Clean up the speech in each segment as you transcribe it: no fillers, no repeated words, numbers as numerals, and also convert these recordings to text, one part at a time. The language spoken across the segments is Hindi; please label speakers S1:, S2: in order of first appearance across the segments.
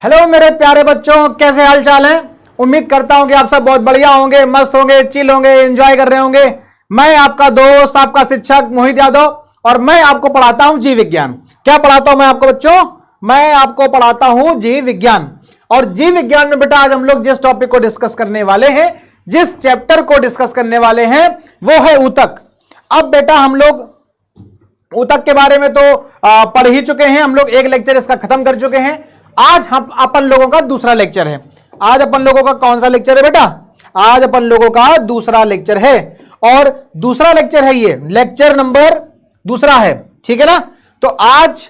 S1: हेलो मेरे प्यारे बच्चों, कैसे हाल चाल हैं। उम्मीद करता हूं कि आप सब बहुत बढ़िया होंगे, मस्त होंगे, चिल होंगे, एंजॉय कर रहे होंगे। मैं आपका दोस्त, आपका शिक्षक मोहित यादव, और मैं आपको पढ़ाता हूं जीव विज्ञान। क्या पढ़ाता हूं मैं आपको बच्चों? मैं आपको पढ़ाता हूं जीव विज्ञान। और जीव विज्ञान में बेटा आज हम लोग जिस टॉपिक को डिस्कस करने वाले हैं, जिस चैप्टर को डिस्कस करने वाले हैं, वो है ऊतक। अब बेटा हम लोग ऊतक के बारे में तो पढ़ ही चुके हैं, हम लोग एक लेक्चर इसका खत्म कर चुके हैं। आज हम अपन लोगों का दूसरा लेक्चर है। आज अपन लोगों का कौन सा लेक्चर है बेटा? आज अपन लोगों का दूसरा लेक्चर है। और दूसरा लेक्चर है, ये लेक्चर नंबर दूसरा है, ठीक है ना। तो आज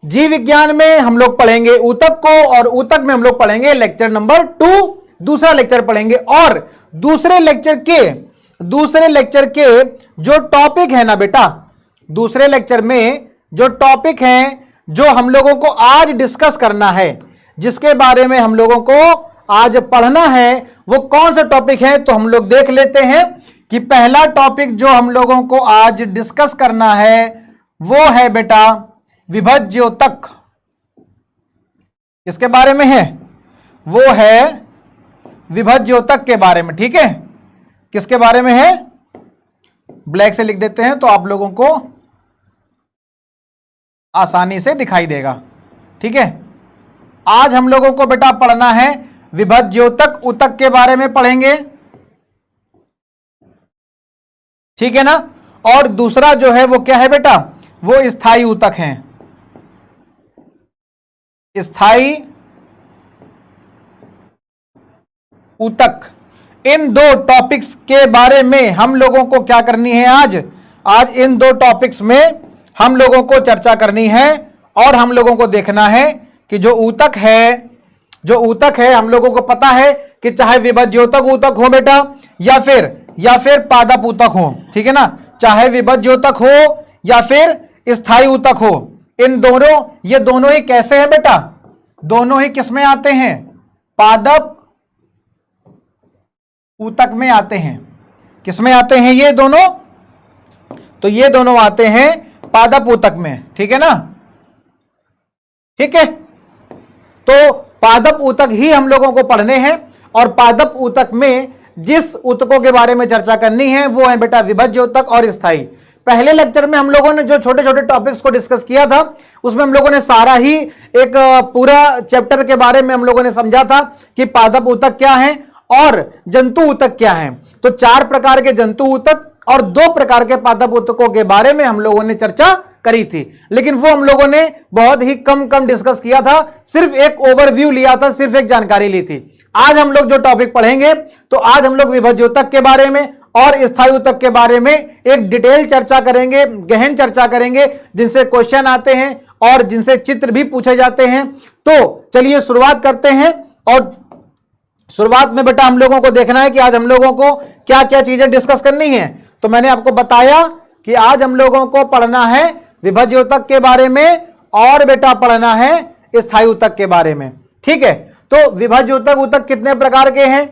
S1: जीव विज्ञान में हम लोग पढ़ेंगे ऊतक को, और ऊतक में हम लोग पढ़ेंगे लेक्चर नंबर 2, दूसरा लेक्चर पढ़ेंगे। और दूसरे लेक्चर के जो टॉपिक है ना बेटा, दूसरे लेक्चर में जो टॉपिक है, जो हम लोगों को आज डिस्कस करना है, जिसके बारे में हम लोगों को आज पढ़ना है, वो कौन सा टॉपिक है, तो हम लोग देख लेते हैं कि पहला टॉपिक जो हम लोगों को आज डिस्कस करना है वो है बेटा विभज्योतक। किसके बारे में है? वो है विभज्योतक के बारे में, ठीक है। किसके बारे में है? ब्लैक से लिख देते हैं तो आप लोगों को आसानी से दिखाई देगा, ठीक है। आज हम लोगों को बेटा पढ़ना है विभज्योतक, ऊतक के बारे में पढ़ेंगे, ठीक है ना। और दूसरा जो है वो क्या है बेटा? वो स्थायी ऊतक है। स्थायी ऊतक। इन दो टॉपिक्स के बारे में हम लोगों को क्या करनी है आज इन दो टॉपिक्स में हम लोगों को चर्चा करनी है। और हम लोगों को देखना है कि जो ऊतक है हम लोगों को पता है कि चाहे विभज्योतक ऊतक हो बेटा, या फिर पादप ऊतक हो, ठीक है ना। चाहे विभज्योतक हो या फिर स्थायी ऊतक हो, ये दोनों ही कैसे हैं बेटा? दोनों ही किस में आते हैं? पादप ऊतक में आते हैं। किस में आते हैं ये दोनों? तो ये दोनों आते हैं पादप ऊतक में, ठीक है ना। ठीक है, तो पादप ऊतक ही हम लोगों को पढ़ने हैं। और पादप ऊतक में जिस ऊतकों के बारे में चर्चा करनी है वो है बेटा विभज्योतक और स्थायी। पहले लेक्चर में हम लोगों ने जो छोटे छोटे टॉपिक्स को डिस्कस किया था, उसमें हम लोगों ने सारा ही एक पूरा चैप्टर के बारे में हम लोगों ने समझा था कि पादप ऊतक क्या है और जंतु ऊतक क्या है। तो 4 प्रकार के जंतु ऊतक और 2 प्रकार के पादप ऊतकों के बारे में हम लोगों ने चर्चा करी थी, लेकिन वो हम लोगों ने बहुत ही कम डिस्कस किया था, सिर्फ एक ओवरव्यू लिया था, सिर्फ एक जानकारी ली थी। आज हम लोग जो टॉपिक पढ़ेंगे, तो आज हम लोग विभज्योतक के बारे में और स्थायी ऊतक के बारे में एक डिटेल चर्चा करेंगे, गहन चर्चा करेंगे, जिनसे क्वेश्चन आते हैं और जिनसे चित्र भी पूछे जाते हैं। तो चलिए शुरुआत करते हैं। और शुरुआत में बेटा हम लोगों को देखना है कि आज हम लोगों को क्या क्या चीजें डिस्कस करनी है। तो मैंने आपको बताया कि आज हम लोगों को पढ़ना है विभज्योतक के बारे में और बेटा पढ़ना है स्थायी ऊतक के बारे में, ठीक है। तो विभज्योतक ऊतक कितने प्रकार के हैं?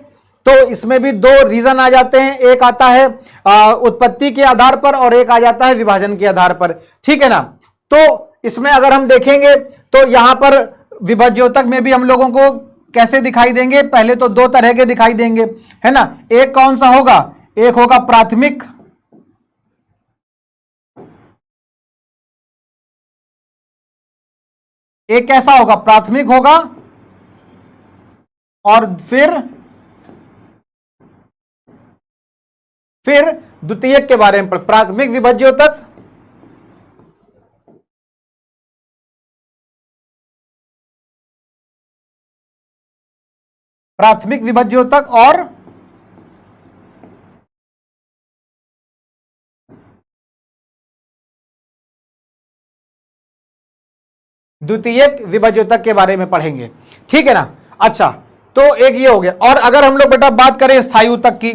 S1: तो इसमें भी 2 रीजन आ जाते हैं। एक आता है उत्पत्ति के आधार पर और एक आ जाता है विभाजन के आधार पर, ठीक है ना। तो इसमें अगर हम देखेंगे तो यहां पर विभज्योतक में भी हम लोगों को कैसे दिखाई देंगे? पहले तो 2 तरह के दिखाई देंगे, है ना। एक कौन सा होगा? एक होगा प्राथमिक, एक कैसा होगा? प्राथमिक होगा। और फिर द्वितीयक के बारे में प्राथमिक विभज्योतक, प्राथमिक विभज्योतक और द्वितीयक विभज्योतक के बारे में पढ़ेंगे, ठीक है ना। अच्छा, तो एक ये हो गया। और अगर हम लोग बेटा बात करें स्थायी ऊतक की,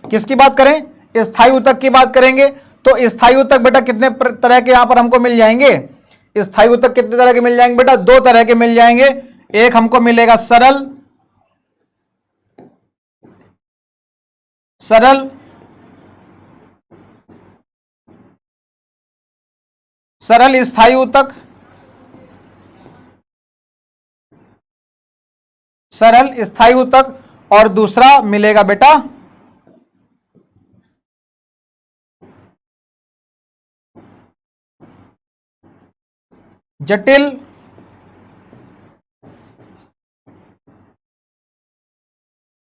S1: किसकी बात करें? स्थायी ऊतक की बात करेंगे। तो स्थायी ऊतक बेटा कितने तरह के यहां पर हमको मिल जाएंगे? स्थायी ऊतक कितने तरह के मिल जाएंगे बेटा? 2 तरह के मिल जाएंगे। एक हमको मिलेगा सरल स्थायी ऊतक, सरल स्थायी ऊतक और दूसरा मिलेगा बेटा जटिल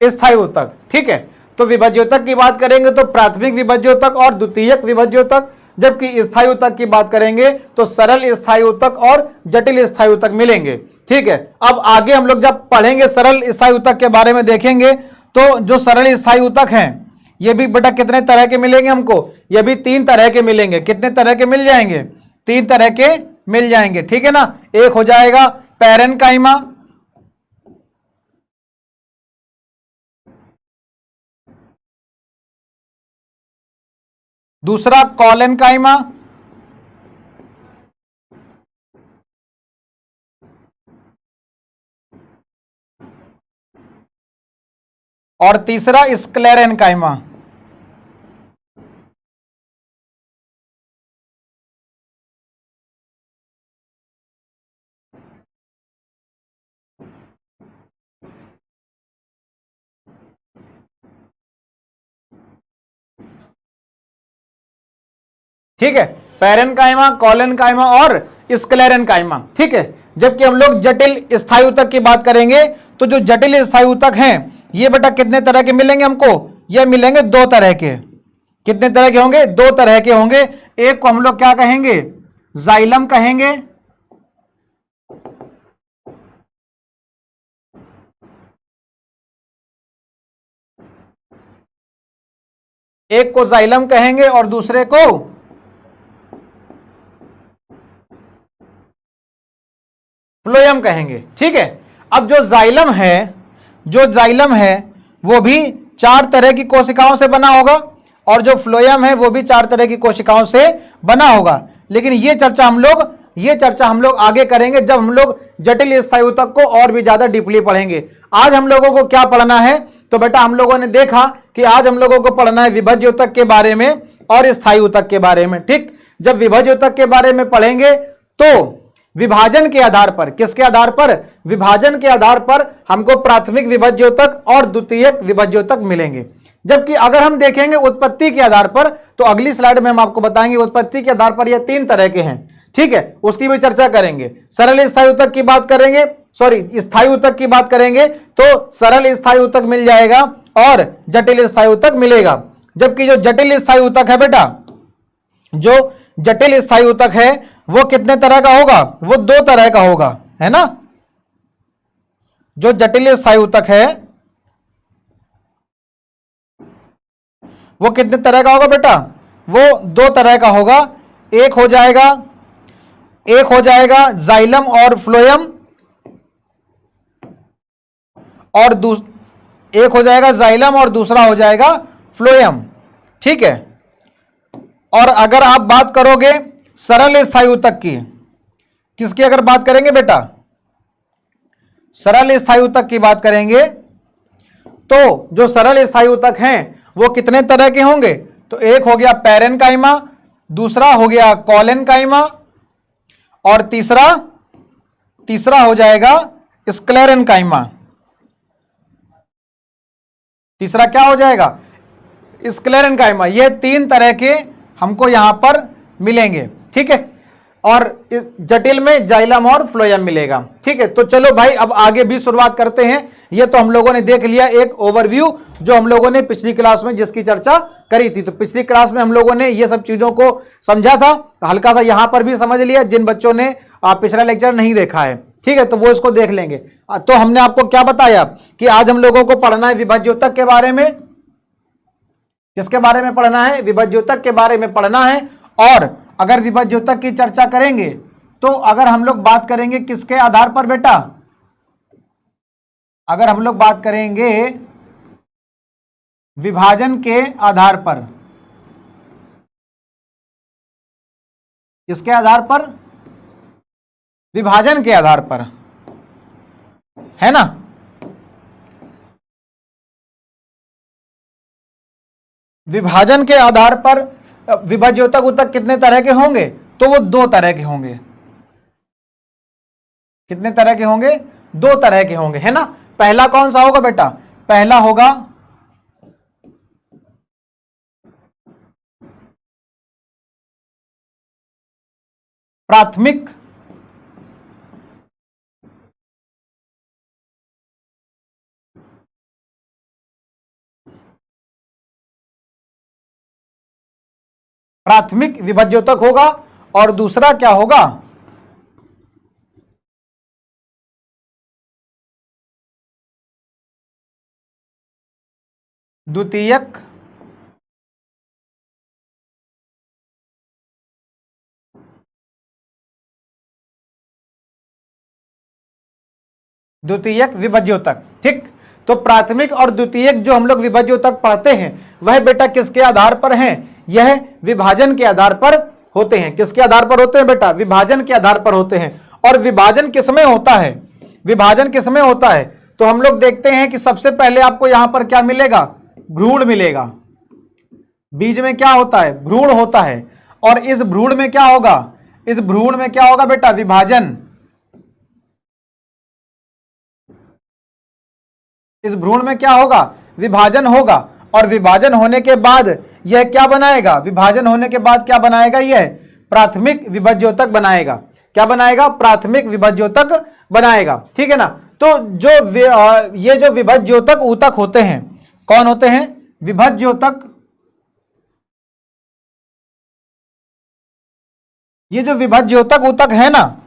S1: स्थायी ऊतक। ठीक है, तो विभाज्योतक की बात करेंगे तो प्राथमिक विभाज्योतक और द्वितीयक विभाज्योतक, जबकि स्थायी ऊतक की बात करेंगे तो सरल स्थायी ऊतक और जटिल स्थायी ऊतक मिलेंगे। ठीक है, अब आगे हम लोग जब पढ़ेंगे सरल स्थायी ऊतक के बारे में देखेंगे तो जो सरल स्थायी ऊतक हैं ये भी बेटा कितने तरह के मिलेंगे हमको, ये भी 3 तरह के मिलेंगे। कितने तरह के मिल जाएंगे? 3 तरह के मिल जाएंगे। ठीक है ना, एक हो जाएगा पैरेनकाइमा, दूसरा कॉलेनकाइमा और तीसरा स्क्लेरेनकाइमा। ठीक है, पैरेनकाइमा, कॉलेनकाइमा और स्क्लेरेनकाइमा। ठीक है, जबकि हम लोग जटिल स्थायी ऊतक की बात करेंगे तो जो जटिल स्थायी ऊतक हैं ये बेटा कितने तरह के मिलेंगे हमको? ये मिलेंगे 2 तरह के। कितने तरह के होंगे? 2 तरह के होंगे। एक को हम लोग क्या कहेंगे? जाइलम कहेंगे, एक को जाइलम कहेंगे और दूसरे को फ्लोएम कहेंगे। ठीक है, अब जो जाइलम है वो भी 4 तरह की कोशिकाओं से बना होगा और जो फ्लोएम है वो भी 4 तरह की कोशिकाओं से बना होगा। लेकिन ये चर्चा हम लोग आगे करेंगे जब हम लोग जटिल स्थायी ऊतक को और भी ज्यादा डीपली पढ़ेंगे। आज हम लोगों को क्या पढ़ना है? तो बेटा हम लोगों ने देखा कि आज हम लोगों को पढ़ना है विभाज्य ऊतक के बारे में और स्थायी ऊतक के बारे में। ठीक, जब विभाज्य ऊतक के बारे में पढ़ेंगे तो विभाजन के आधार पर, किसके आधार पर? विभाजन के आधार पर हमको प्राथमिक विभाज्योतक और द्वितीयक विभाज्योतक मिलेंगे। जबकि अगर हम देखेंगे उत्पत्ति के आधार पर तो अगली स्लाइड में हम आपको बताएंगे उत्पत्ति के आधार पर ये 3 तरह के हैं। ठीक है, उसकी भी चर्चा करेंगे। सरल स्थायी ऊतक की बात करेंगे, स्थायी ऊतक की बात करेंगे तो सरल स्थायी ऊतक मिल जाएगा और जटिल स्थायी ऊतक मिलेगा। जबकि जो जटिल स्थायी ऊतक है बेटा, जो जटिल स्थायी ऊतक है वो कितने तरह का होगा? वो 2 तरह का होगा, है ना। जो जटिल स्थायी ऊतक है वो कितने तरह का होगा बेटा? वो 2 तरह का होगा। एक हो जाएगा जाइलम और फ्लोएम और एक हो जाएगा जाइलम और दूसरा हो जाएगा फ्लोएम। ठीक है, और अगर आप बात करोगे सरल स्थायी ऊतक की, किसकी अगर बात करेंगे बेटा? सरल स्थायी ऊतक की बात करेंगे तो जो सरल स्थायी ऊतक हैं वो कितने तरह के होंगे? तो एक हो गया पैरेनकाइमा, दूसरा हो गया कॉलेनकाइमा और तीसरा हो जाएगा स्क्लेरेनकाइमा। तीसरा क्या हो जाएगा? स्क्लेरेनकाइमा। ये 3 तरह के हमको यहां पर मिलेंगे। ठीक है, और जटिल में जाइलम और फ्लोएम मिलेगा। ठीक है, तो चलो भाई अब आगे भी शुरुआत करते हैं। ये तो हम लोगों ने देख लिया एक ओवरव्यू जो हम लोगों ने पिछली क्लास में जिसकी चर्चा करी थी। तो पिछली क्लास में हम लोगों ने ये सब चीजों को समझा था, हल्का सा यहां पर भी समझ लिया जिन बच्चों ने पिछला लेक्चर नहीं देखा है। ठीक है, तो वो इसको देख लेंगे। तो हमने आपको क्या बताया कि आज हम लोगों को पढ़ना है विभाज्योतक के बारे में। किसके बारे में पढ़ना है? विभाज्योतक के बारे में पढ़ना है। और अगर विभाज्योतक की चर्चा करेंगे तो अगर हम लोग बात करेंगे किसके आधार पर बेटा? अगर हम लोग बात करेंगे विभाजन के आधार पर, किसके आधार पर? विभाजन के आधार पर, है ना। विभाजन के आधार पर विभाज्योतक ऊतक कितने तरह के होंगे? तो वो 2 तरह के होंगे। कितने तरह के होंगे? 2 तरह के होंगे, है ना। पहला कौन सा होगा बेटा? पहला होगा प्राथमिक प्राथमिक विभाज्योतक होगा, और दूसरा क्या होगा? द्वितीयक द्वितीयक विभाज्योतक। ठीक, तो प्राथमिक और द्वितीयक जो हम लोग विभाज्योतक पढ़ते हैं वह बेटा किसके आधार पर हैं? यह विभाजन के आधार पर होते हैं। किसके आधार पर होते हैं बेटा? विभाजन के आधार पर होते हैं। और विभाजन किसमें होता है? विभाजन किसमें होता है? तो हम लोग देखते हैं कि सबसे पहले आपको यहां पर क्या मिलेगा? भ्रूण मिलेगा। बीज में क्या होता है? भ्रूण होता है। और इस भ्रूण में क्या होगा? इस भ्रूण में क्या होगा बेटा? विभाजन। इस भ्रूण में क्या होगा? विभाजन होगा। और विभाजन होने के बाद यह क्या बनाएगा? विभाजन होने के बाद क्या बनाएगा? यह प्राथमिक विभाज्योतक बनाएगा। क्या बनाएगा? प्राथमिक विभाज्योतक बनाएगा। ठीक है ना। तो जो ये जो विभाज्योतक ऊतक होते हैं, कौन होते हैं? विभाज्योतक। ये जो विभाज्योतक ऊतक है ना,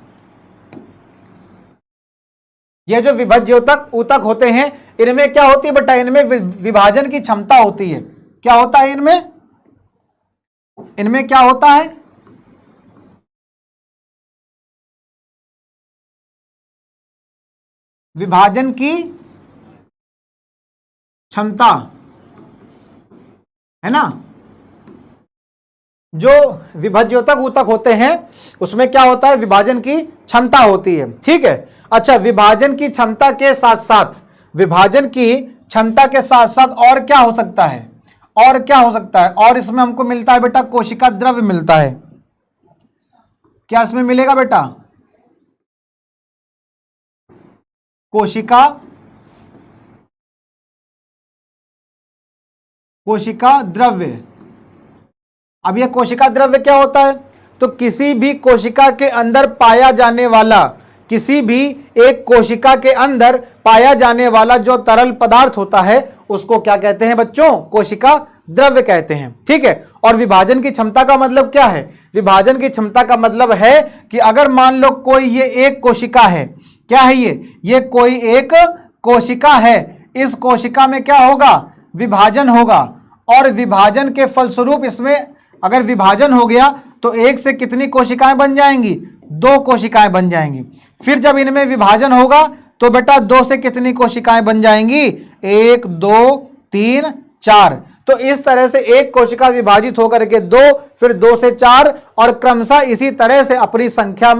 S1: ये जो विभाज्योतक ऊतक होते हैं, इनमें क्या होती है बेटा? इनमें विभाजन की क्षमता होती है। क्या होता है इनमें? इनमें क्या होता है? विभाजन की क्षमता, है ना। जो विभाज्योतक ऊतक होते हैं उसमें क्या होता है? विभाजन की क्षमता होती है। ठीक है। अच्छा, विभाजन की क्षमता के साथ साथ, विभाजन की क्षमता के साथ साथ और क्या हो सकता है? और क्या हो सकता है? और इसमें हमको मिलता है बेटा कोशिका द्रव्य मिलता है। क्या इसमें मिलेगा बेटा? कोशिका द्रव्य। अब यह कोशिका द्रव्य क्या होता है? तो किसी भी कोशिका के अंदर पाया जाने वाला, किसी भी एक कोशिका के अंदर पाया जाने वाला जो तरल पदार्थ होता है उसको क्या कहते हैं बच्चों? कोशिका द्रव्य कहते हैं। ठीक है। और विभाजन की क्षमता का मतलब क्या है? विभाजन की क्षमता का मतलब है कि अगर मान लो कोई ये एक कोशिका है, क्या है ये कोई एक कोशिका है, इस कोशिका में क्या होगा? विभाजन होगा। और विभाजन के फलस्वरूप इसमें अगर विभाजन हो गया तो एक से कितनी कोशिकाएं बन जाएंगी? 2 कोशिकाएं बन जाएंगी। फिर जब इनमें विभाजन होगा तो बेटा 2 से कितनी कोशिकाएं बन जाएंगी? 1 2 3 4। तो इस तरह से एक कोशिका विभाजित होकर के 2, फिर 2 से 4, और क्रमशः इसी तरह से अपनी संख्या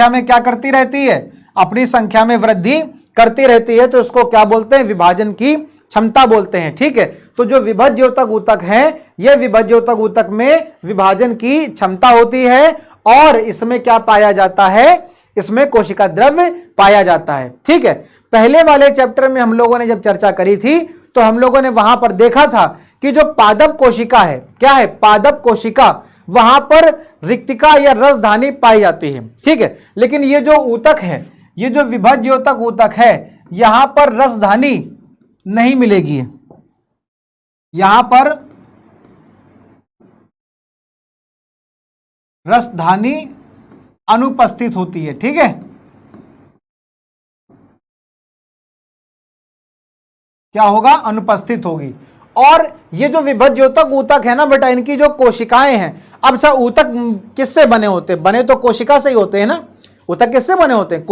S1: में क्या करती रहती है? अपनी संख्या में वृद्धि करती रहती है। तो इसको क्या बोलते हैं? विभाजन की क्षमता बोलते हैं। ठीक है। तो जो विभाज्योतक ऊतक है, यह विभाज्योतक ऊतक में विभाजन की क्षमता होती है। और इसमें क्या पाया जाता है? इसमें कोशिका द्रव्य पाया जाता है। ठीक है। पहले वाले चैप्टर में हम लोगों ने जब चर्चा करी थी तो हम लोगों ने वहां पर देखा था कि जो पादप कोशिका है, क्या है? पादप कोशिका, वहां पर रिक्तिका या रसधानी पाई जाती है। ठीक है। लेकिन ये जो ऊतक है, ये जो विभाज्योतक ऊतक है, यहां पर रसधानी नहीं मिलेगी। यहां पर रसधानी अनुपस्थित होती है। ठीक है। क्या होगा? अनुपस्थित होगी। और ये जो विभाज्योतक ऊतक है ना बेटा, इनकी जो कोशिकाएं हैं, अब अच्छा ऊतक किससे बने होते हैं? बने तो कोशिका से ही होते हैं ना। ऊतक किससे बने होते हैं?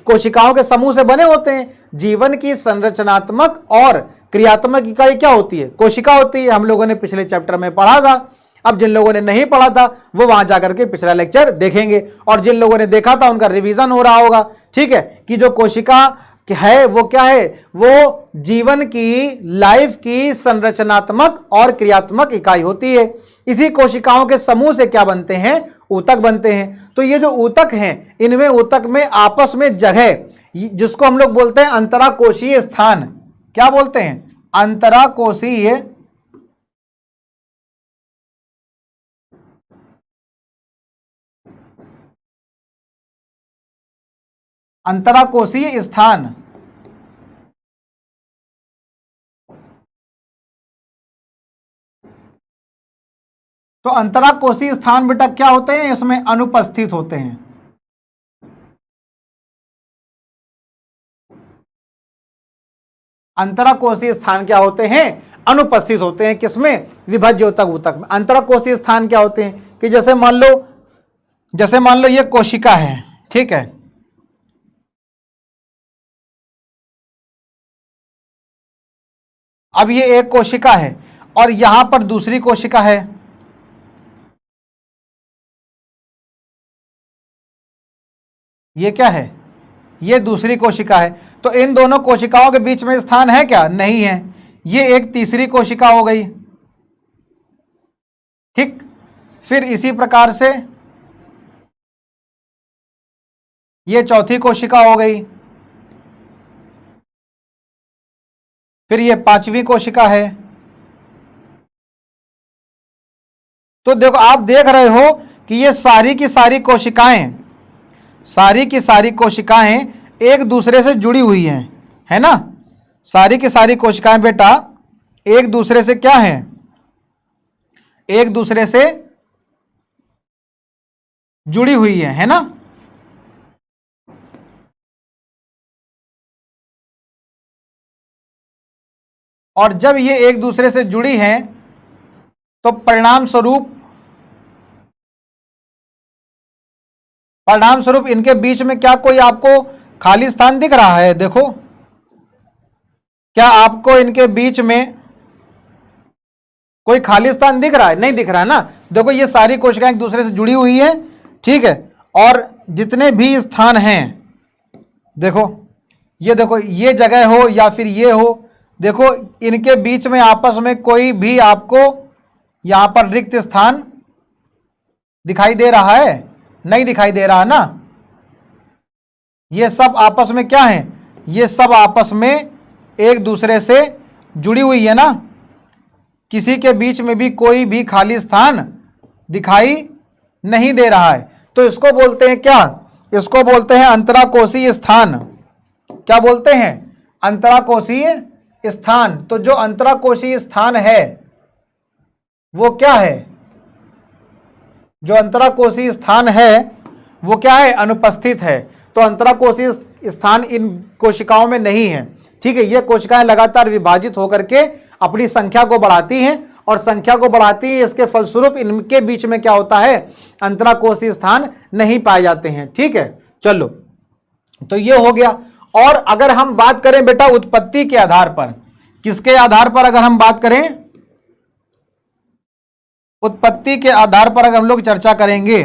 S1: कोशिकाओं के समूह से बने होते हैं। जीवन की संरचनात्मक और क्रियात्मक इकाई क्या होती है? कोशिका होती है। हम लोगों ने पिछले चैप्टर में पढ़ा था। अब जिन लोगों ने नहीं पढ़ा था वो वहां जाकर के पिछला लेक्चर देखेंगे, और जिन लोगों ने देखा था उनका रिवीजन हो रहा होगा। ठीक है। कि जो कोशिका कि है वो क्या है, वो जीवन की, लाइफ की संरचनात्मक और क्रियात्मक इकाई होती है। इसी कोशिकाओं के समूह से क्या बनते हैं, ऊतक बनते हैं। तो ये जो ऊतक हैं, इनमें ऊतक में आपस में जगह, जिसको हम लोग बोलते हैं अंतराकोशीय स्थान, क्या बोलते हैं, अंतराकोशीय अंतराकोशीय स्थान। तो अंतराकोशीय स्थान बेटा क्या होते हैं, इसमें अनुपस्थित होते हैं। अंतराकोशीय स्थान क्या होते हैं, अनुपस्थित होते हैं। किसमें, विभाज्य ऊतक, ऊतक में। अंतराकोशीय स्थान क्या होते हैं कि जैसे मान लो ये कोशिका है, ठीक है, अब ये एक कोशिका है और यहां पर दूसरी कोशिका है, ये क्या है, ये दूसरी कोशिका है। तो इन दोनों कोशिकाओं के बीच में स्थान है क्या, नहीं है। ये एक तीसरी कोशिका हो गई, ठीक। फिर इसी प्रकार से ये चौथी कोशिका हो गई, फिर ये पांचवी कोशिका है। तो देखो, आप देख रहे हो कि ये सारी की सारी कोशिकाएं एक दूसरे से जुड़ी हुई हैं, है ना। सारी की सारी कोशिकाएं बेटा एक दूसरे से क्या हैं, एक दूसरे से जुड़ी हुई है ना। और जब ये एक दूसरे से जुड़ी हैं तो परिणाम स्वरूप इनके बीच में क्या कोई आपको खाली स्थान दिख रहा है, देखो, क्या आपको इनके बीच में कोई खाली स्थान दिख रहा है, नहीं दिख रहा है ना। देखो, ये सारी कोशिकाएं एक दूसरे से जुड़ी हुई है, ठीक है। और जितने भी स्थान हैं, देखो, ये जगह हो या फिर ये हो, देखो इनके बीच में आपस में कोई भी आपको यहां पर रिक्त स्थान दिखाई दे रहा है, नहीं दिखाई दे रहा ना। ये सब आपस में क्या है, ये सब आपस में एक दूसरे से जुड़ी हुई है ना। किसी के बीच में भी कोई भी खाली स्थान दिखाई नहीं दे रहा है। तो इसको बोलते हैं क्या, इसको बोलते हैं अंतराकोशीय स्थान। क्या बोलते हैं, अंतराकोशीय स्थान। तो जो अंतराकोशीय स्थान है वो क्या है, जो अंतराकोशीय स्थान है वो क्या है, अनुपस्थित है। तो अंतराकोशीय स्थान इन कोशिकाओं में नहीं है, ठीक है। ये कोशिकाएं लगातार विभाजित होकर के अपनी संख्या को बढ़ाती हैं और संख्या को बढ़ाती है, इसके फलस्वरूप इनके बीच में क्या होता है, अंतराकोशीय स्थान नहीं पाए जाते हैं, ठीक है। चलो, तो ये हो गया। और अगर हम बात करें बेटा उत्पत्ति के आधार पर, किसके आधार पर अगर हम बात करें, उत्पत्ति के आधार पर अगर हम लोग चर्चा करेंगे,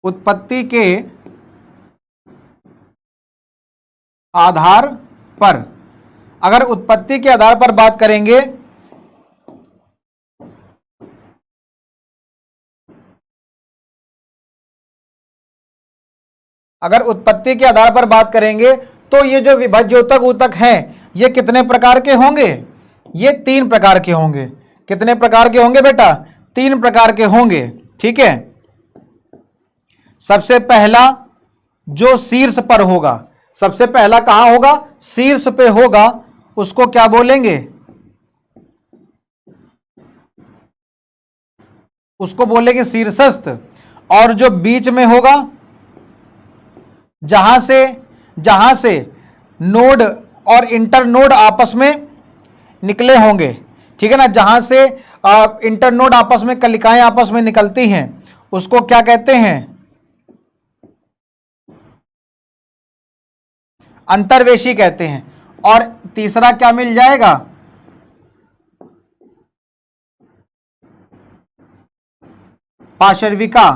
S1: उत्पत्ति के आधार पर, अगर उत्पत्ति के आधार पर बात करेंगे अगर उत्पत्ति के आधार पर बात करेंगे तो ये जो विभाज्योतक ऊतक हैं ये कितने प्रकार के होंगे, ये 3 प्रकार के होंगे। कितने प्रकार के होंगे बेटा, 3 प्रकार के होंगे, ठीक है। सबसे पहला जो शीर्ष पर होगा, सबसे पहला कहां होगा, शीर्ष पे होगा, उसको क्या बोलेंगे, उसको बोलेंगे शीर्षस्थ। और जो बीच में होगा, जहां से नोड और इंटरनोड आपस में निकले होंगे, ठीक है ना, जहां से इंटरनोड आपस में, कलिकाएं आपस में निकलती हैं, उसको क्या कहते हैं, अंतर्वेशी कहते हैं। और तीसरा क्या मिल जाएगा, पार्श्विका,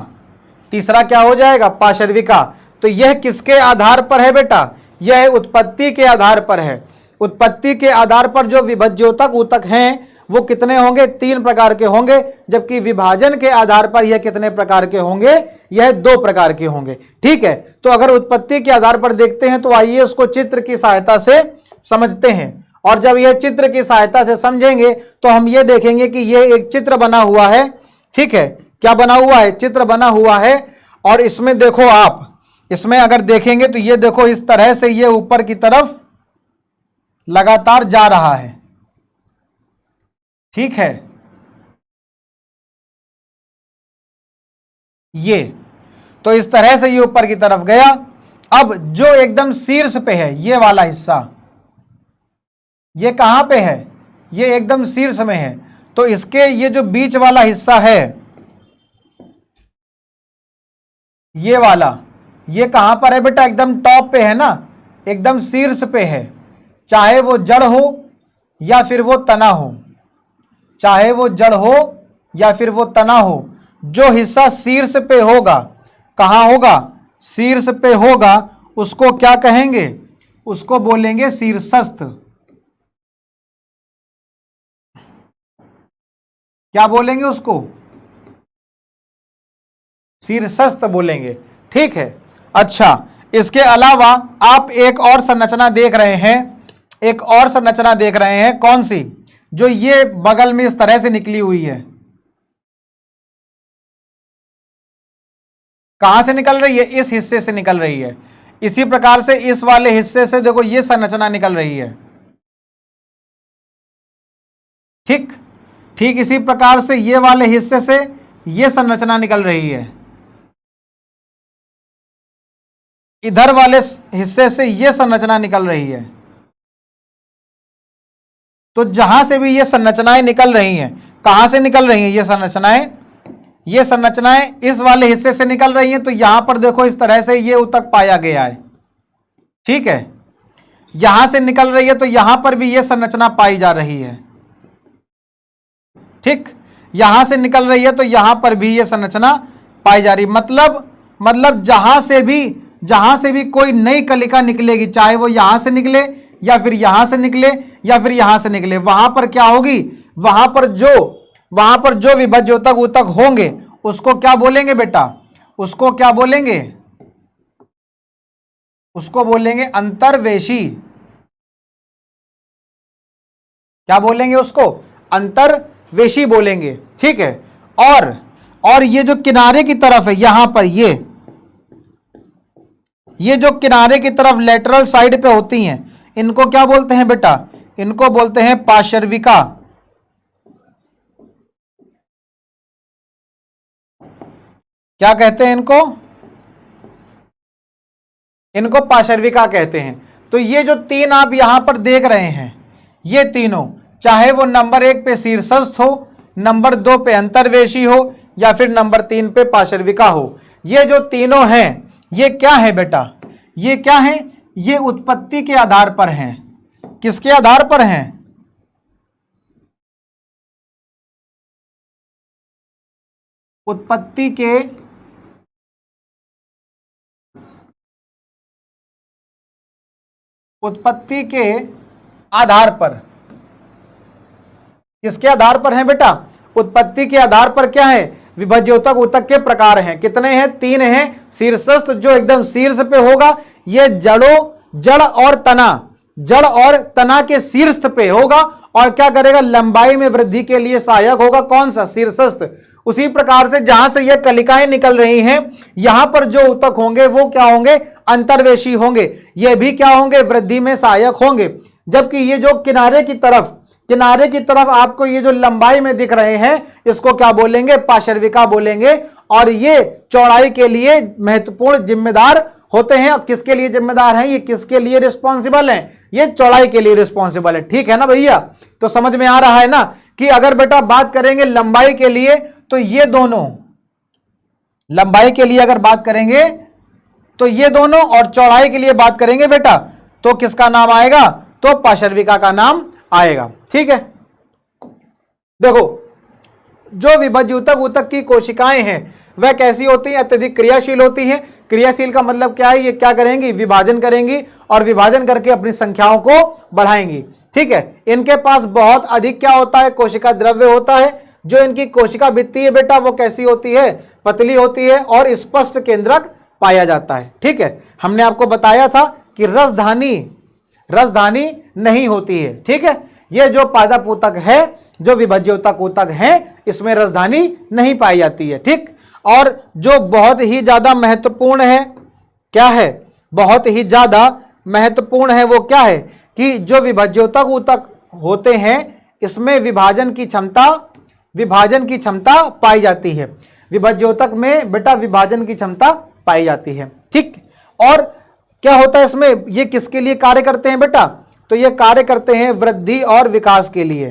S1: तीसरा क्या हो जाएगा, पार्श्विका। तो यह किसके आधार पर है बेटा, यह उत्पत्ति के आधार पर है। उत्पत्ति के आधार पर जो विभज्योतक ऊतक हैं वो कितने होंगे, 3 प्रकार के होंगे, जबकि विभाजन के आधार पर यह कितने प्रकार के होंगे, यह 2 प्रकार के होंगे। ठीक है, तो अगर उत्पत्ति के आधार पर देखते हैं तो आइए उसको चित्र की सहायता से समझते हैं। और जब यह चित्र की सहायता से समझेंगे तो हम ये देखेंगे कि यह एक चित्र बना हुआ है। ठीक है, क्या बना हुआ है, चित्र बना हुआ है। और इसमें देखो आप, इसमें अगर देखेंगे तो ये देखो इस तरह से ये ऊपर की तरफ लगातार जा रहा है। ठीक है, ये तो इस तरह से ये ऊपर की तरफ गया। अब जो एकदम शीर्ष पे है ये वाला हिस्सा, ये कहां पे है, ये एकदम शीर्ष में है। तो इसके ये जो बीच वाला हिस्सा है ये वाला, ये कहां पर है बेटा, एकदम टॉप पे है ना, एकदम शीर्ष पे है। चाहे वो जड़ हो या फिर वो तना हो, चाहे वो जड़ हो या फिर वो तना हो, जो हिस्सा शीर्ष पे होगा, कहां होगा, शीर्ष पे होगा, उसको क्या कहेंगे, उसको बोलेंगे शीर्षस्थ। क्या बोलेंगे उसको, शीर्षस्थ बोलेंगे। ठीक है, अच्छा, इसके अलावा आप एक और संरचना देख रहे हैं, एक और संरचना देख रहे हैं, कौन सी, जो ये बगल में इस तरह से निकली हुई है। कहां से निकल रही है, इस हिस्से से निकल रही है। इसी प्रकार से इस वाले हिस्से से देखो ये संरचना निकल रही है। ठीक ठीक इसी प्रकार से ये वाले हिस्से से ये संरचना निकल रही है। इधर वाले हिस्से से ये संरचना निकल रही है। तो जहां से भी ये संरचनाएं निकल रही हैं, कहां से निकल रही हैं ये संरचनाएं, ये संरचनाएं इस वाले हिस्से से निकल रही हैं। तो यहां पर देखो इस तरह से ये ऊतक पाया गया है। ठीक है, यहां से निकल रही है तो यहां पर भी ये संरचना पाई जा रही है। ठीक, यहां से निकल रही है तो यहां पर भी ये संरचना पाई जा रही। मतलब जहां से भी कोई नई कलिका निकलेगी, चाहे वो यहां से निकले या फिर यहां से निकले या फिर यहां से निकले, वहां पर क्या होगी, वहां पर जो विभज्योतक ऊतक होंगे उसको क्या बोलेंगे बेटा, उसको क्या बोलेंगे, उसको बोलेंगे अंतर्वेशी। क्या बोलेंगे उसको, अंतर्वेशी बोलेंगे। ठीक है, और ये जो किनारे की तरफ है, यहां पर ये जो किनारे की तरफ लेटरल साइड पे होती हैं, इनको क्या बोलते हैं बेटा, इनको बोलते हैं पार्श्विका। क्या कहते हैं इनको, इनको पार्श्विका कहते हैं। तो ये जो 3 आप यहां पर देख रहे हैं, ये तीनों, चाहे वो नंबर 1 पे शीर्षस्थ हो, नंबर 2 पे अंतर्वेशी हो या फिर नंबर 3 पे पार्श्विका हो, ये जो तीनों हैं ये क्या है बेटा, ये क्या है, ये उत्पत्ति के आधार पर हैं। किसके आधार पर हैं, उत्पत्ति के आधार पर। किसके आधार पर हैं बेटा, उत्पत्ति के आधार पर क्या है, विभज्योतक ऊतक के प्रकार हैं। कितने हैं, 3 हैं। शीर्षस्थ जो एकदम शीर्ष पे होगा, ये जड़ और तना के शीर्ष पे होगा और क्या करेगा, लंबाई में वृद्धि के लिए सहायक होगा। कौन सा, शीर्षस्थ। उसी प्रकार से जहां से ये कलिकाएं निकल रही हैं, यहां पर जो ऊतक होंगे वो क्या होंगे, अंतर्वेशी होंगे। ये भी क्या होंगे, वृद्धि में सहायक होंगे। जबकि ये जो किनारे की तरफ आपको ये जो लंबाई में दिख रहे हैं, इसको क्या बोलेंगे, पार्श्विका बोलेंगे। और ये चौड़ाई के लिए महत्वपूर्ण जिम्मेदार होते हैं। और किसके लिए जिम्मेदार हैं, ये किसके लिए रिस्पॉन्सिबल हैं, ये चौड़ाई के लिए रिस्पॉन्सिबल है। ठीक है ना भैया, तो समझ में आ रहा है ना कि अगर बेटा बात करेंगे लंबाई के लिए, तो ये दोनों, लंबाई के लिए अगर बात करेंगे तो ये दोनों, और चौड़ाई के लिए बात करेंगे बेटा तो किसका नाम आएगा, तो पार्श्विका का नाम आएगा। ठीक है, देखो जो विभज्य ऊतक ऊतक की कोशिकाएं हैं वह कैसी होती हैं? अत्यधिक क्रियाशील होती हैं। क्रियाशील का मतलब क्या है? ये क्या करेंगी? विभाजन करेंगी और विभाजन करके अपनी संख्याओं को बढ़ाएंगी। ठीक है, इनके पास बहुत अधिक क्या होता है? कोशिका द्रव्य होता है। जो इनकी कोशिका भित्ति है बेटा वो कैसी होती है? पतली होती है और स्पष्ट केंद्रक पाया जाता है। ठीक है, हमने आपको बताया था कि रसधानी नहीं होती है। ठीक है, ये जो पादप ऊतक है, जो विभज्य ऊतक है, इसमें रसधानी नहीं पाई जाती है। ठीक, और जो बहुत ही ज्यादा महत्वपूर्ण है, क्या है? बहुत ही ज्यादा महत्वपूर्ण है वो क्या है? कि जो विभज्य ऊतक होते हैं इसमें विभाजन की क्षमता पाई जाती है। विभज्य ऊतक में बेटा विभाजन की क्षमता पाई जाती है। ठीक, और क्या होता है इसमें? ये किसके लिए कार्य करते हैं बेटा? तो ये कार्य करते हैं वृद्धि और विकास के लिए।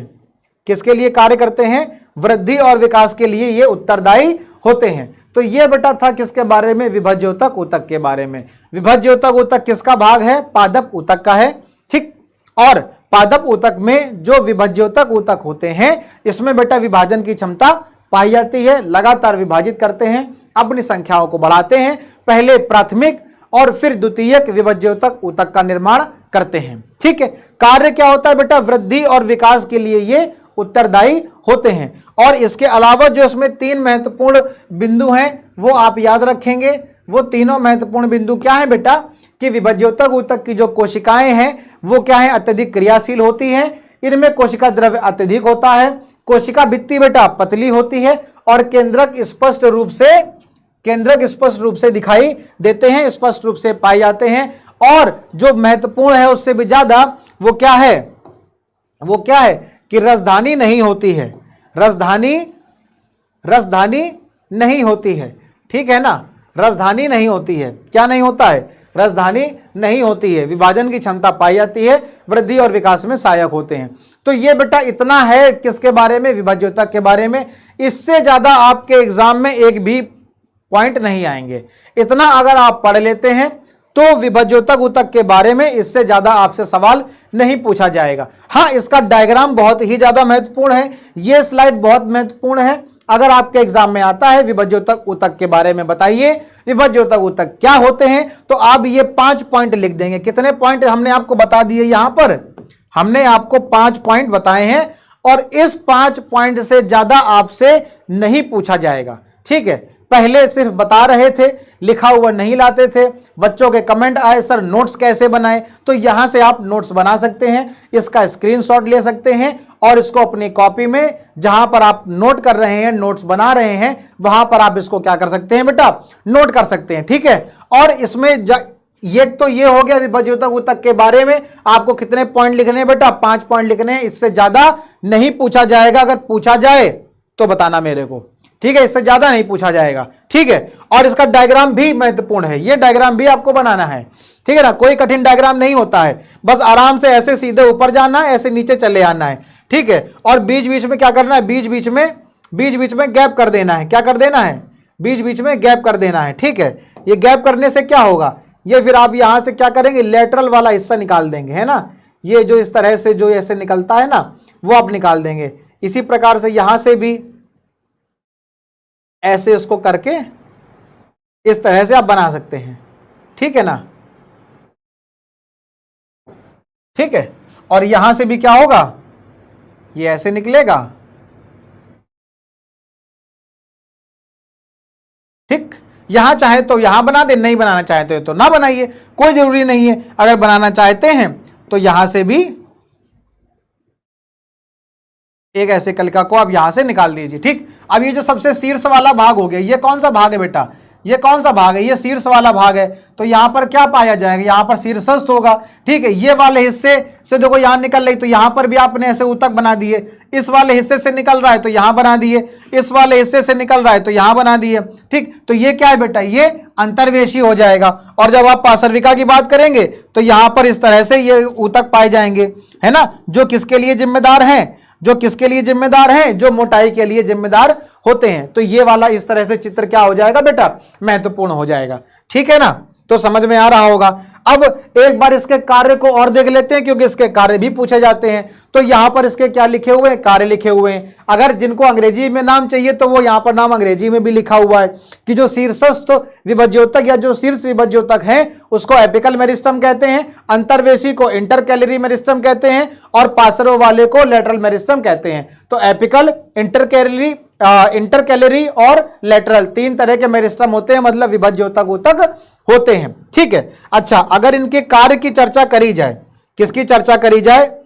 S1: किसके लिए कार्य करते हैं? वृद्धि और विकास के लिए ये उत्तरदायी होते हैं। तो ये बेटा था किसके बारे में? विभज्य ऊतक के बारे में। विभज्य ऊतक किसका भाग है? पादप ऊतक का है। ठीक, और पादप ऊतक में जो विभज्य ऊतक होते हैं इसमें बेटा विभाजन की क्षमता पाई जाती है। लगातार विभाजित करते हैं, अपनी संख्याओं को बढ़ाते हैं, पहले प्राथमिक और फिर द्वितीयक विभज्य ऊतक का निर्माण करते हैं। ठीक है, कार्य क्या होता है बेटा? वृद्धि और विकास के लिए ये उत्तरदायी होते हैं। और इसके अलावा जो इसमें 3 महत्वपूर्ण बिंदु हैं वो आप याद रखेंगे। वो तीनों महत्वपूर्ण बिंदु क्या है बेटा? कि विभज्य ऊतक की जो कोशिकाएं हैं वो क्या है? अत्यधिक क्रियाशील होती हैं। इनमें कोशिका द्रव्य अत्यधिक होता है। कोशिका भित्ति बेटा पतली होती है और केंद्रक स्पष्ट रूप से दिखाई देते हैं, स्पष्ट रूप से पाए जाते हैं। और जो महत्वपूर्ण है उससे भी ज्यादा वो क्या है? वो क्या है? कि रसधानी नहीं होती है। रसधानी नहीं होती है। ठीक है ना, रसधानी नहीं होती है। क्या नहीं होता है? रसधानी नहीं होती है। विभाजन की क्षमता पाई जाती है, वृद्धि और विकास में सहायक होते हैं। तो ये बेटा इतना है किसके बारे में? विभज्य ऊतक के बारे में। इससे ज्यादा आपके एग्जाम में एक भी पॉइंट नहीं आएंगे। इतना अगर आप पढ़ लेते हैं तो विभज्य ऊतक के बारे में इससे ज्यादा आपसे सवाल नहीं पूछा जाएगा। हाँ, इसका डायग्राम बहुत ही ज्यादा महत्वपूर्ण है। यह स्लाइड बहुत महत्वपूर्ण है। अगर आपके एग्जाम में आता है विभज्य ऊतक के बारे में बताइए, विभज्य ऊतक क्या होते हैं, तो आप ये 5 पॉइंट लिख देंगे। कितने पॉइंट हमने आपको बता दिए? यहां पर हमने आपको 5 पॉइंट बताए हैं और इस 5 पॉइंट से ज्यादा आपसे नहीं पूछा जाएगा। ठीक है, पहले सिर्फ बता रहे थे, लिखा हुआ नहीं लाते थे। बच्चों के कमेंट आए सर नोट्स कैसे बनाएं, तो यहां से आप नोट्स बना सकते हैं। इसका स्क्रीनशॉट ले सकते हैं और इसको अपनी कॉपी में जहां पर आप नोट कर रहे हैं, नोट्स बना रहे हैं, वहां पर आप इसको क्या कर सकते हैं बेटा? नोट कर सकते हैं। ठीक है, और इसमें ये तो ये हो गया विभज्य ऊतक के बारे में। आपको कितने पॉइंट लिखने हैं बेटा? 5 पॉइंट लिखने हैं। इससे ज्यादा नहीं पूछा जाएगा। अगर पूछा जाए तो बताना मेरे को। ठीक है, इससे ज्यादा नहीं पूछा जाएगा। ठीक है, और इसका डायग्राम भी महत्वपूर्ण है। ये डायग्राम भी आपको बनाना है। ठीक है ना, कोई कठिन डायग्राम नहीं होता है। बस आराम से ऐसे सीधे ऊपर जाना है, ऐसे नीचे चले आना है। ठीक है, और बीच बीच में क्या करना है? बीच बीच में गैप कर देना है। क्या कर देना है? बीच बीच में गैप कर देना है। ठीक है, ये गैप करने से क्या होगा? ये फिर आप यहां से क्या करेंगे? लेटरल वाला हिस्सा निकाल देंगे, है ना। ये जो इस तरह से जो ऐसे निकलता है ना, वो आप निकाल देंगे। इसी प्रकार से यहां से भी ऐसे इसको करके इस तरह से आप बना सकते हैं। ठीक है ना। ठीक है, और यहां से भी क्या होगा? ये ऐसे निकलेगा। ठीक, यहां चाहे तो यहां बना दे, नहीं बनाना चाहते तो ना बनाइए, कोई जरूरी नहीं है। अगर बनाना चाहते हैं तो यहां से भी एक ऐसे कलिका को आप यहां से निकाल दीजिए। ठीक, अब ये जो सबसे शीर्ष वाला भाग हो गया, ये कौन सा भाग है बेटा? ये कौन सा भाग है? ये शीर्ष वाला भाग है। तो यहां पर क्या पाया जाएगा? यहां पर शीर्षस्थ होगा। ठीक है, ये वाले हिस्से से देखो यहां निकल रही, तो यहां पर भी आपने ऐसे ऊतक बना दिए। इस वाले हिस्से से निकल रहा है तो यहां बना दिए, इस वाले हिस्से से निकल रहा है तो यहां बना दिए। ठीक, तो ये क्या है बेटा? ये अंतर्वेशी हो जाएगा। और जब आप पार्श्विका की बात करेंगे तो यहां पर इस तरह से ये ऊतक पाए जाएंगे, है ना, जो किसके लिए जिम्मेदार हैं? जो किसके लिए जिम्मेदार हैं? जो मोटाई के लिए जिम्मेदार होते हैं। तो ये वाला इस तरह से चित्र क्या हो जाएगा बेटा? महत्वपूर्ण हो जाएगा। ठीक है ना, तो समझ में आ रहा होगा। अब एक बार इसके कार्य को और देख लेते हैं, क्योंकि इसके कार्य भी पूछे जाते हैं। तो यहां पर इसके क्या लिखे हुए हैं, कार्य लिखे हुए हैं। अगर जिनको अंग्रेजी में नाम चाहिए तो वो यहां पर नाम अंग्रेजी में भी लिखा हुआ है कि जो शीर्षस्थ विभज्योतक या जो शीर्ष विभज्योतक है उसको एपिकल मेरिस्टम कहते हैं, अंतर्वेशी को इंटर कैलरी मेरिस्टम कहते हैं और पार्श्व वाले को लेटरल मेरिस्टम कहते हैं। तो एपिकल, इंटर कैलरी और लेटरल, तीन तरह के मेरिस्टम होते हैं, मतलब विभज्योतक ऊतक होते हैं। ठीक है। अच्छा, अगर इनके कार्य की चर्चा करी जाए, किसकी चर्चा करी जाए,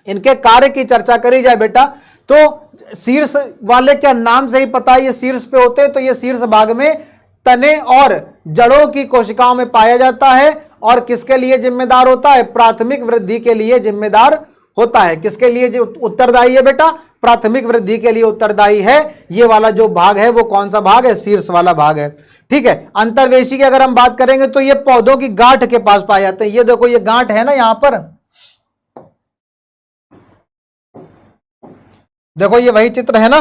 S1: इनके कार्य की चर्चा करी जाए बेटा, तो शीर्ष वाले क्या नाम से ही पता है ये शीर्ष पे होते हैं। तो ये शीर्ष भाग में तने और जड़ों की कोशिकाओं में पाया जाता है और किसके लिए जिम्मेदार होता है, प्राथमिक वृद्धि के लिए जिम्मेदार होता है। किसके लिए जो उत्तरदायी है बेटा, प्राथमिक वृद्धि के लिए उत्तरदायी है। ये वाला जो भाग है वो कौन सा भाग है, शीर्ष वाला भाग है। ठीक है। अंतर्वेशी की अगर हम बात करेंगे तो ये पौधों की गांठ के पास पाए जाते हैं। ये देखो, ये गांठ है ना, यहां पर देखो, ये वही चित्र है ना,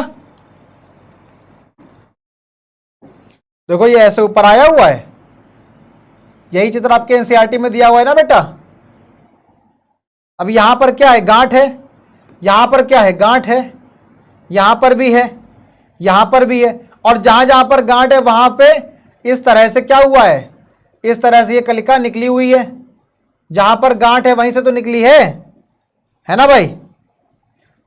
S1: देखो ये ऐसे ऊपर आया हुआ है, यही चित्र आपके एनसीईआरटी में दिया हुआ है ना बेटा। अब यहां पर क्या है, गांठ है, यहां पर क्या है, गांठ है, यहां पर भी है, यहां पर भी है, और जहां जहां पर गांठ है वहां पे इस तरह से क्या हुआ है, इस तरह से ये कलिका निकली हुई है। जहां पर गांठ है वहीं से तो निकली है ना भाई।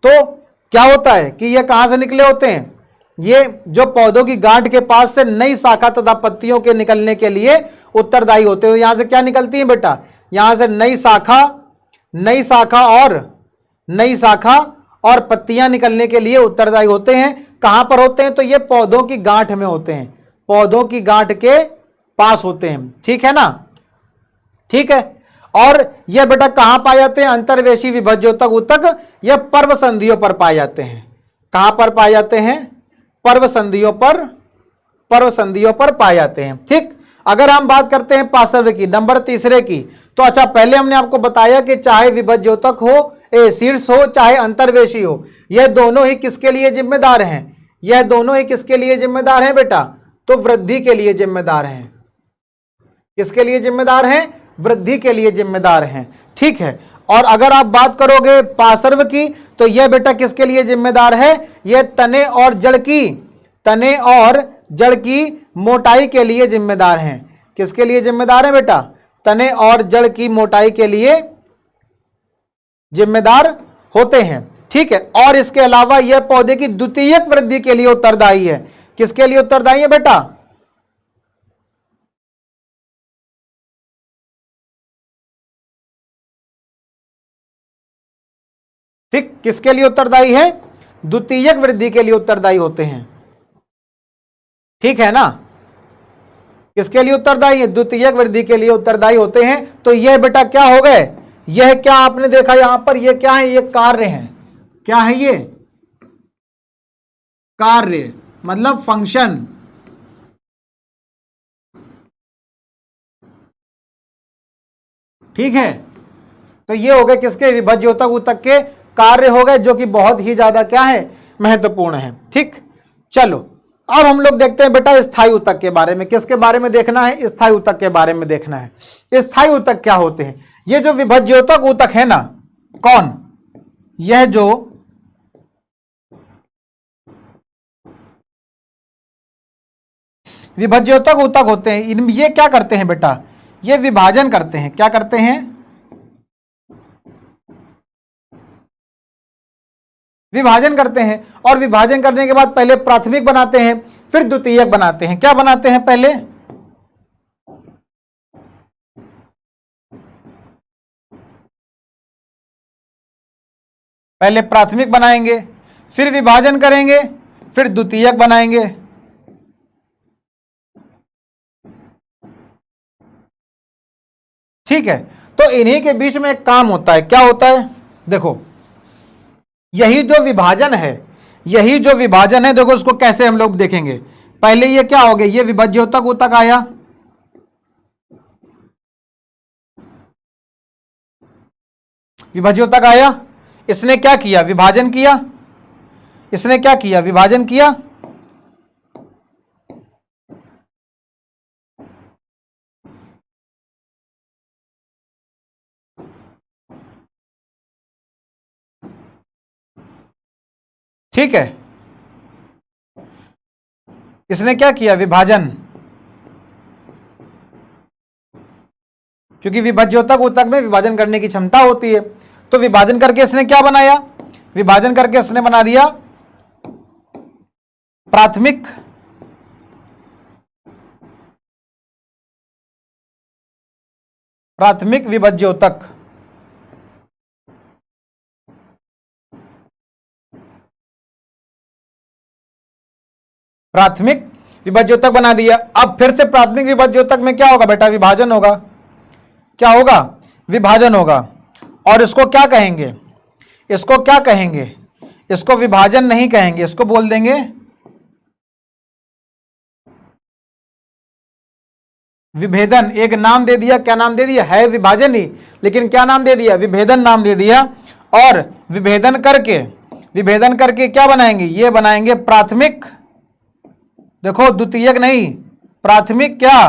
S1: तो क्या होता है कि ये कहां से निकले होते हैं, ये जो पौधों की गांठ के पास से नई शाखा तथा पत्तियों के निकलने के लिए उत्तरदायी होते हैं। यहां से क्या निकलती है बेटा, यहां से नई शाखा और पत्तियां निकलने के लिए उत्तरदायी होते हैं। कहां पर होते हैं, तो ये पौधों की गांठ में होते हैं, पौधों की गांठ के पास होते हैं। ठीक है ना, ठीक है। और यह बेटा कहां पाए जाते हैं, अंतर्वेशी विभज्योतक ऊतक यह पर्व संधियों पर पाए जाते हैं। कहां पर पाए जाते हैं, पर्व संधियों पर पाए जाते हैं। ठीक। अगर हम बात करते हैं पार्श्व की, नंबर तीसरे की, तो अच्छा पहले हमने आपको बताया कि चाहे विभज्योतक हो, शीर्ष हो, चाहे अंतर्वेशी हो, यह दोनों ही किसके लिए जिम्मेदार हैं, यह दोनों ही किसके लिए जिम्मेदार हैं बेटा, तो वृद्धि के लिए जिम्मेदार हैं। किसके लिए जिम्मेदार हैं, वृद्धि के लिए जिम्मेदार हैं। ठीक है। और अगर आप बात करोगे पार्श्व की, तो यह बेटा किसके लिए जिम्मेदार है, यह तने और जड़ की मोटाई के लिए जिम्मेदार हैं। किसके लिए जिम्मेदार है बेटा, तने और जड़ की मोटाई के लिए जिम्मेदार होते हैं। ठीक है। और इसके अलावा यह पौधे की द्वितीयक वृद्धि के लिए उत्तरदायी है। किसके लिए उत्तरदायी है बेटा, ठीक, किसके लिए उत्तरदायी है, द्वितीयक वृद्धि के लिए उत्तरदायी होते हैं। ठीक है ना, किसके लिए उत्तरदायी है, द्वितीयक वृद्धि के लिए उत्तरदायी होते हैं। तो यह बेटा क्या हो गए, यह क्या आपने देखा यहां पर, यह क्या है, ये कार्य है। क्या है ये, कार्य, मतलब फंक्शन। ठीक है। तो ये हो गए किसके, विभज्योतक ऊतक के कार्य हो गए, जो कि बहुत ही ज्यादा क्या है, महत्वपूर्ण है। ठीक। चलो अब हम लोग देखते हैं बेटा स्थायी ऊतक के बारे में। किसके बारे में देखना है, स्थायी ऊतक के बारे में देखना है। स्थायी ऊतक क्या होते हैं, ये जो विभज्योतक ऊतक है ना, कौन, यह जो विभज्योतक ऊतक होते हैं, इनमें ये क्या करते हैं बेटा, ये विभाजन करते हैं। क्या करते हैं, विभाजन करते हैं। और विभाजन करने के बाद पहले प्राथमिक बनाते हैं, फिर द्वितीयक बनाते हैं। क्या बनाते हैं, पहले प्राथमिक बनाएंगे, फिर विभाजन करेंगे, फिर द्वितीयक बनाएंगे। ठीक है। तो इन्हीं के बीच में एक काम होता है, क्या होता है, देखो यही जो विभाजन है, देखो उसको कैसे हम लोग देखेंगे। पहले ये क्या हो गया, ये विभज्योतक ऊतक आया, विभज्योतक आया, इसने क्या किया, विभाजन किया, इसने क्या किया, विभाजन किया। ठीक है, इसने क्या किया, विभाजन, क्योंकि विभाज्योतक ऊतक में विभाजन करने की क्षमता होती है, तो विभाजन करके इसने क्या बनाया, विभाजन करके इसने बना दिया प्राथमिक विभाज्योतक। प्राथमिक विभाज्योतक बना दिया। अब फिर से प्राथमिक विभाज्योतक में क्या होगा बेटा, विभाजन होगा। क्या होगा, विभाजन होगा। और इसको क्या कहेंगे, इसको क्या कहेंगे, इसको विभाजन नहीं कहेंगे, इसको बोल देंगे विभेदन। एक नाम दे दिया, क्या नाम दे दिया, है विभाजन ही, लेकिन क्या नाम दे दिया, विभेदन नाम दे दिया। और विभेदन करके क्या बनाएंगे, ये बनाएंगे प्राथमिक, देखो द्वितीयक नहीं, प्राथमिक क्या,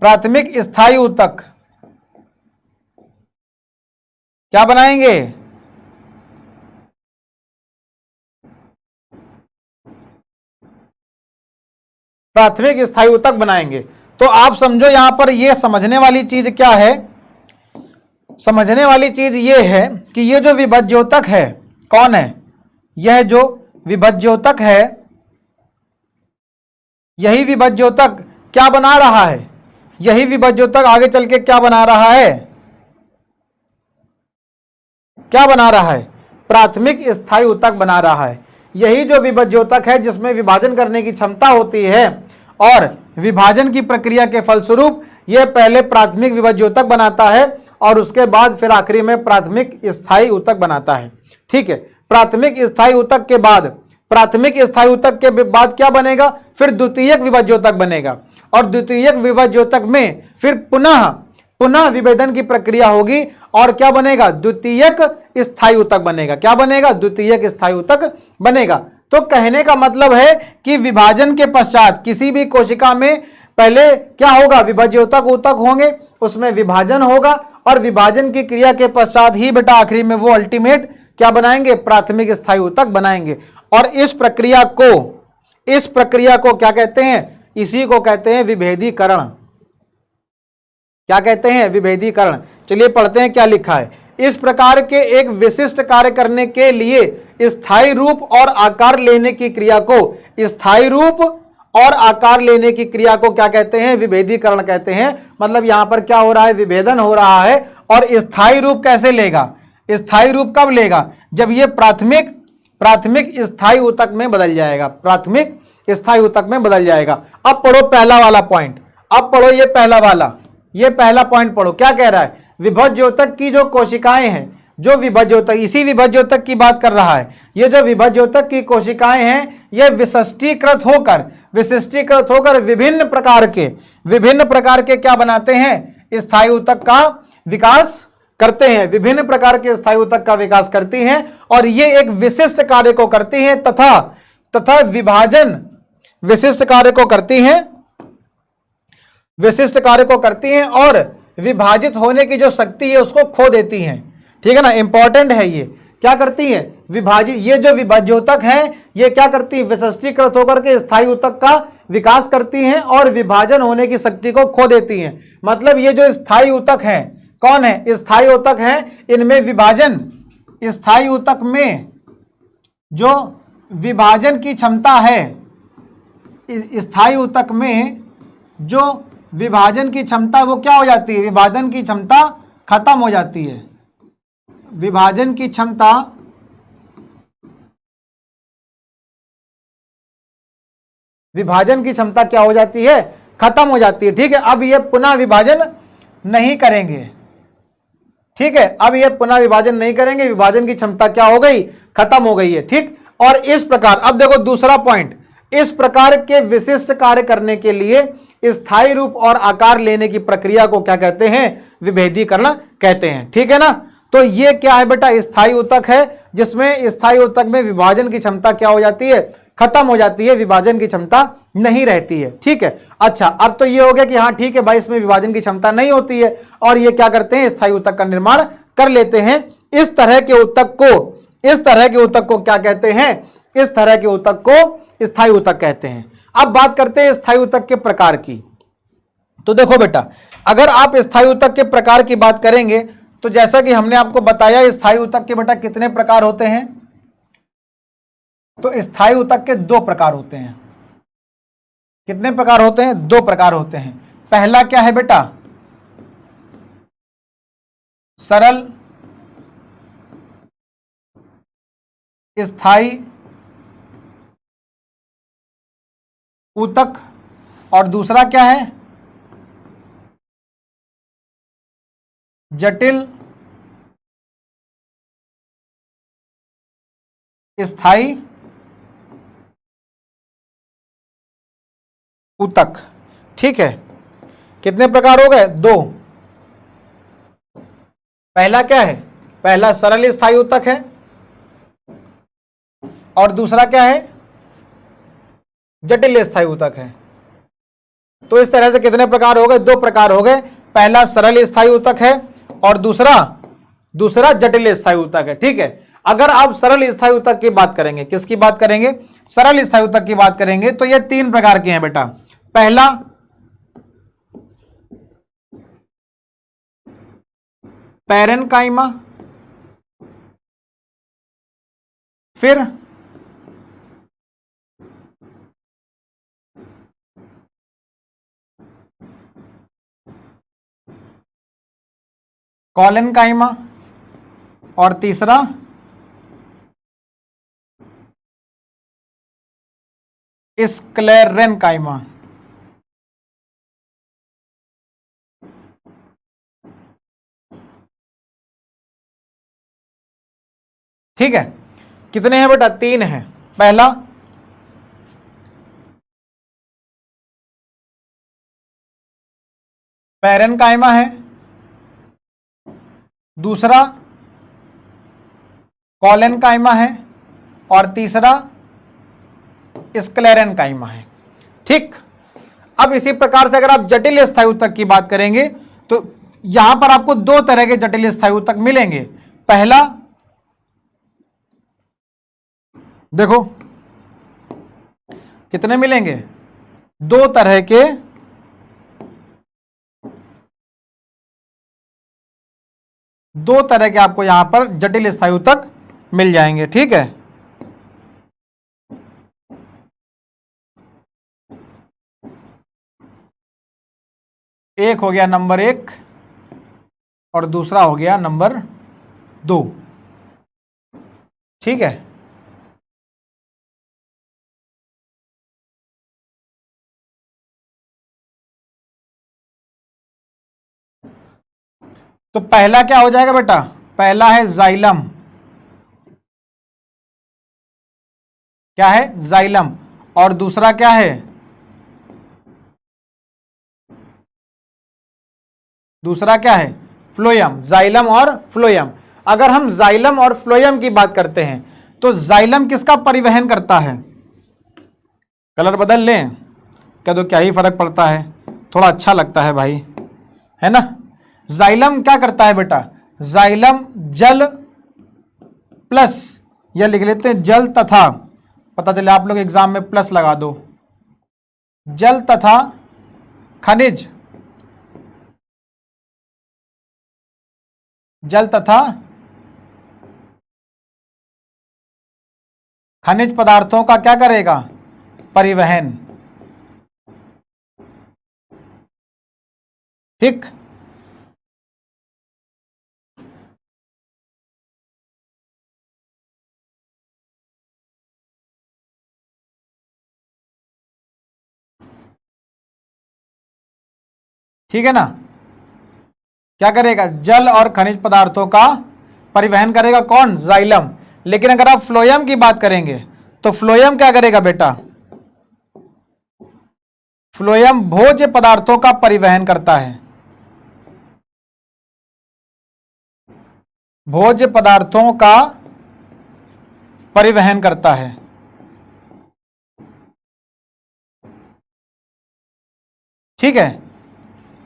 S1: प्राथमिक स्थायी ऊतक। क्या बनाएंगे, प्राथमिक स्थायी ऊतक बनाएंगे। तो आप समझो यहां पर ये समझने वाली चीज क्या है, समझने वाली चीज ये है कि ये जो विभाज्योतक है कौन है, यह जो विभाज्योतक है, यही विभाज्योतक क्या बना रहा है, यही विभाज्योतक आगे चल के क्या बना रहा है, क्या बना रहा है, प्राथमिक स्थायी ऊतक बना रहा है। यही जो विभाज्योतक है जिसमें विभाजन करने की क्षमता होती है और विभाजन की प्रक्रिया के फलस्वरूप यह पहले प्राथमिक विभाज्योतक बनाता है और उसके बाद फिर आखिरी में प्राथमिक स्थायी ऊतक बनाता है। ठीक है, प्राथमिक स्थायी ऊतक के बाद, प्राथमिक स्थायी ऊतक के बाद क्या बनेगा, फिर द्वितीयक विभाज्योतक बनेगा और द्वितीयक विभाज्योतक में फिर पुनः विभेदन की प्रक्रिया होगी और क्या बनेगा, द्वितीयक स्थायी ऊतक बनेगा। क्या बनेगा, द्वितीयक स्थायी ऊतक बनेगा। तो कहने का मतलब है कि विभाजन के पश्चात किसी भी कोशिका में पहले क्या होगा, विभाज्योतक ऊतक होंगे, उसमें विभाजन होगा और विभाजन की क्रिया के पश्चात ही बेटा आखिरी में वो अल्टीमेट क्या बनाएंगे, प्राथमिक स्थायी ऊतक बनाएंगे। और इस प्रक्रिया को क्या कहते हैं, इसी को कहते हैं विभेदीकरण। क्या कहते हैं, विभेदीकरण। चलिए पढ़ते हैं क्या लिखा है। इस प्रकार के एक विशिष्ट कार्य करने के लिए स्थायी रूप और आकार लेने की क्रिया को, स्थायी रूप और आकार लेने की क्रिया को क्या कहते हैं, विभेदीकरण कहते हैं। मतलब यहां पर क्या हो रहा है, विभेदन हो रहा है। और स्थायी रूप कैसे लेगा, स्थायी रूप कब लेगा, जब ये प्राथमिक स्थायी ऊतक में बदल जाएगा, प्राथमिक स्थायी ऊतक में बदल जाएगा। अब पढ़ो पहला वाला पॉइंट, अब पढ़ो ये पहला पॉइंट पढ़ो। क्या कह रहा है, विभाज्योतक की जो कोशिकाएं हैं, जो विभाज्योतक, इसी विभाज्योतक की बात कर रहा है। ये जो विभाज्योतक की कोशिकाएं हैं ये विशिष्टीकृत होकर विभिन्न प्रकार के क्या बनाते हैं, स्थायी ऊतक का विकास करते हैं, विभिन्न प्रकार के स्थायी ऊतक का विकास करती हैं और ये एक विशिष्ट कार्य को करती हैं तथा विभाजन विशिष्ट कार्य को करती हैं और विभाजित होने की जो शक्ति है उसको खो देती हैं। ठीक है ना, इंपॉर्टेंट है ये। क्या करती है, विभाजित, ये जो विभाज्योतक है ये क्या करती है, विशिष्टीकृत होकर के स्थायी ऊतक का विकास करती हैं और विभाजन होने की शक्ति को खो देती हैं। मतलब ये जो स्थायी ऊतक है कौन है, स्थायी ऊतक है, इनमें विभाजन, स्थायी ऊतक में जो विभाजन की क्षमता है, स्थायी ऊतक में जो विभाजन की क्षमता वो क्या हो जाती है, विभाजन की क्षमता खत्म हो जाती है। विभाजन की क्षमता क्या हो जाती है, खत्म हो जाती है। ठीक है, अब ये पुनः विभाजन नहीं करेंगे। ठीक है, अब ये पुनः विभाजन नहीं करेंगे, विभाजन की क्षमता क्या हो गई, खत्म हो गई है। ठीक, और इस प्रकार, अब देखो दूसरा पॉइंट, इस प्रकार के विशिष्ट कार्य करने के लिए स्थायी रूप और आकार लेने की प्रक्रिया को क्या कहते हैं, विभेदीकरण कहते हैं। ठीक है ना, तो ये क्या है बेटा, स्थायी ऊतक है जिसमें स्थायी ऊतक में विभाजन की क्षमता क्या हो जाती है, खत्म हो जाती है, विभाजन की क्षमता नहीं रहती है। ठीक है, अच्छा अब तो ये हो गया कि हाँ ठीक है भाई, इसमें विभाजन की क्षमता नहीं होती है और ये क्या करते हैं, स्थायी ऊतक का निर्माण कर लेते हैं। इस तरह के ऊतक को इस तरह के ऊतक को क्या कहते हैं? इस तरह के ऊतक को स्थायी ऊतक कहते हैं। अब बात करते हैं स्थायी ऊतक के प्रकार की। तो देखो बेटा, अगर आप स्थायी ऊतक के प्रकार की बात करेंगे तो जैसा कि हमने आपको बताया स्थायी ऊतक के बेटा कितने प्रकार होते हैं? तो स्थायी ऊतक के 2 प्रकार होते हैं। कितने प्रकार होते हैं? 2 प्रकार होते हैं। पहला क्या है बेटा? सरल स्थायी ऊतक, और दूसरा क्या है? जटिल स्थायी ऊतक। ठीक है, कितने प्रकार हो गए? 2। पहला क्या है? पहला सरल स्थायी ऊतक है, और दूसरा क्या है? जटिल स्थायी ऊतक है। तो इस तरह से कितने प्रकार हो गए? 2 प्रकार हो गए। पहला सरल स्थायी ऊतक है और दूसरा जटिल स्थायी ऊतक है। ठीक है, अगर आप सरल स्थायी ऊतक की बात करेंगे, किसकी बात करेंगे? सरल स्थायी ऊतक की बात करेंगे, तो ये 3 प्रकार के हैं बेटा। पहला पैरेनकाइमा, फिर कॉलेनकाइमा, और तीसरा स्क्लेरेनकाइमा। ठीक है, कितने हैं बेटा? 3 हैं। पहला पैरेनकाइमा है, दूसरा कॉलेनकाइमा है, और तीसरा स्क्लेरेनकाइमा है। ठीक, अब इसी प्रकार से अगर आप जटिल स्थायी ऊतक की बात करेंगे तो यहां पर आपको 2 तरह के जटिल स्थायी ऊतक मिलेंगे। पहला देखो कितने मिलेंगे? 2 तरह के आपको यहां पर जटिल स्थायी ऊतक मिल जाएंगे। ठीक है, एक हो गया नंबर 1 और दूसरा हो गया नंबर 2। ठीक है, तो पहला क्या हो जाएगा बेटा? पहला है जाइलम। क्या है? जाइलम। और दूसरा क्या है? दूसरा क्या है? फ्लोयम। जाइलम और फ्लोयम। अगर हम जाइलम और फ्लोयम की बात करते हैं तो जाइलम किसका परिवहन करता है? कलर बदल लें क्या? तो क्या ही फर्क पड़ता है, थोड़ा अच्छा लगता है भाई, है ना। जाइलम क्या करता है बेटा? जाइलम जल प्लस, या लिख लेते हैं जल तथा, पता चले आप लोग एग्जाम में प्लस लगा दो, जल तथा खनिज, जल तथा खनिज पदार्थों का क्या करेगा? परिवहन। ठीक, ठीक है ना। क्या करेगा? जल और खनिज पदार्थों का परिवहन करेगा कौन? जाइलम। लेकिन अगर आप फ्लोयम की बात करेंगे तो फ्लोयम क्या करेगा बेटा? फ्लोयम भोज्य पदार्थों का परिवहन करता है, भोज्य पदार्थों का परिवहन करता है। ठीक है,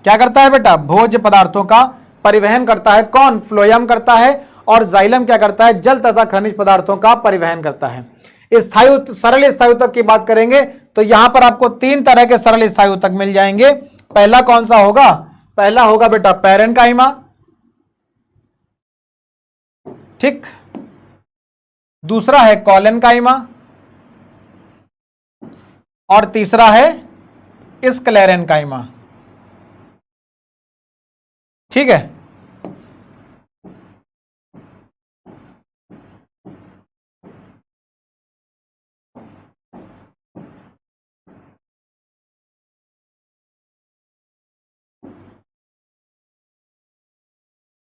S1: क्या करता है बेटा? भोज्य पदार्थों का परिवहन करता है। कौन? फ्लोयम करता है। और जाइलम क्या करता है, जल तथा खनिज पदार्थों का परिवहन करता है। सरल स्थायु ऊतक की बात करेंगे तो यहां पर आपको 3 तरह के सरल स्थायु ऊतक मिल जाएंगे। पहला कौन सा होगा, पहला होगा बेटा पैरेन्काइमा, ठीक। दूसरा है कॉलेनकाइमा और तीसरा है स्क्लेरेन्काइमा, ठीक है।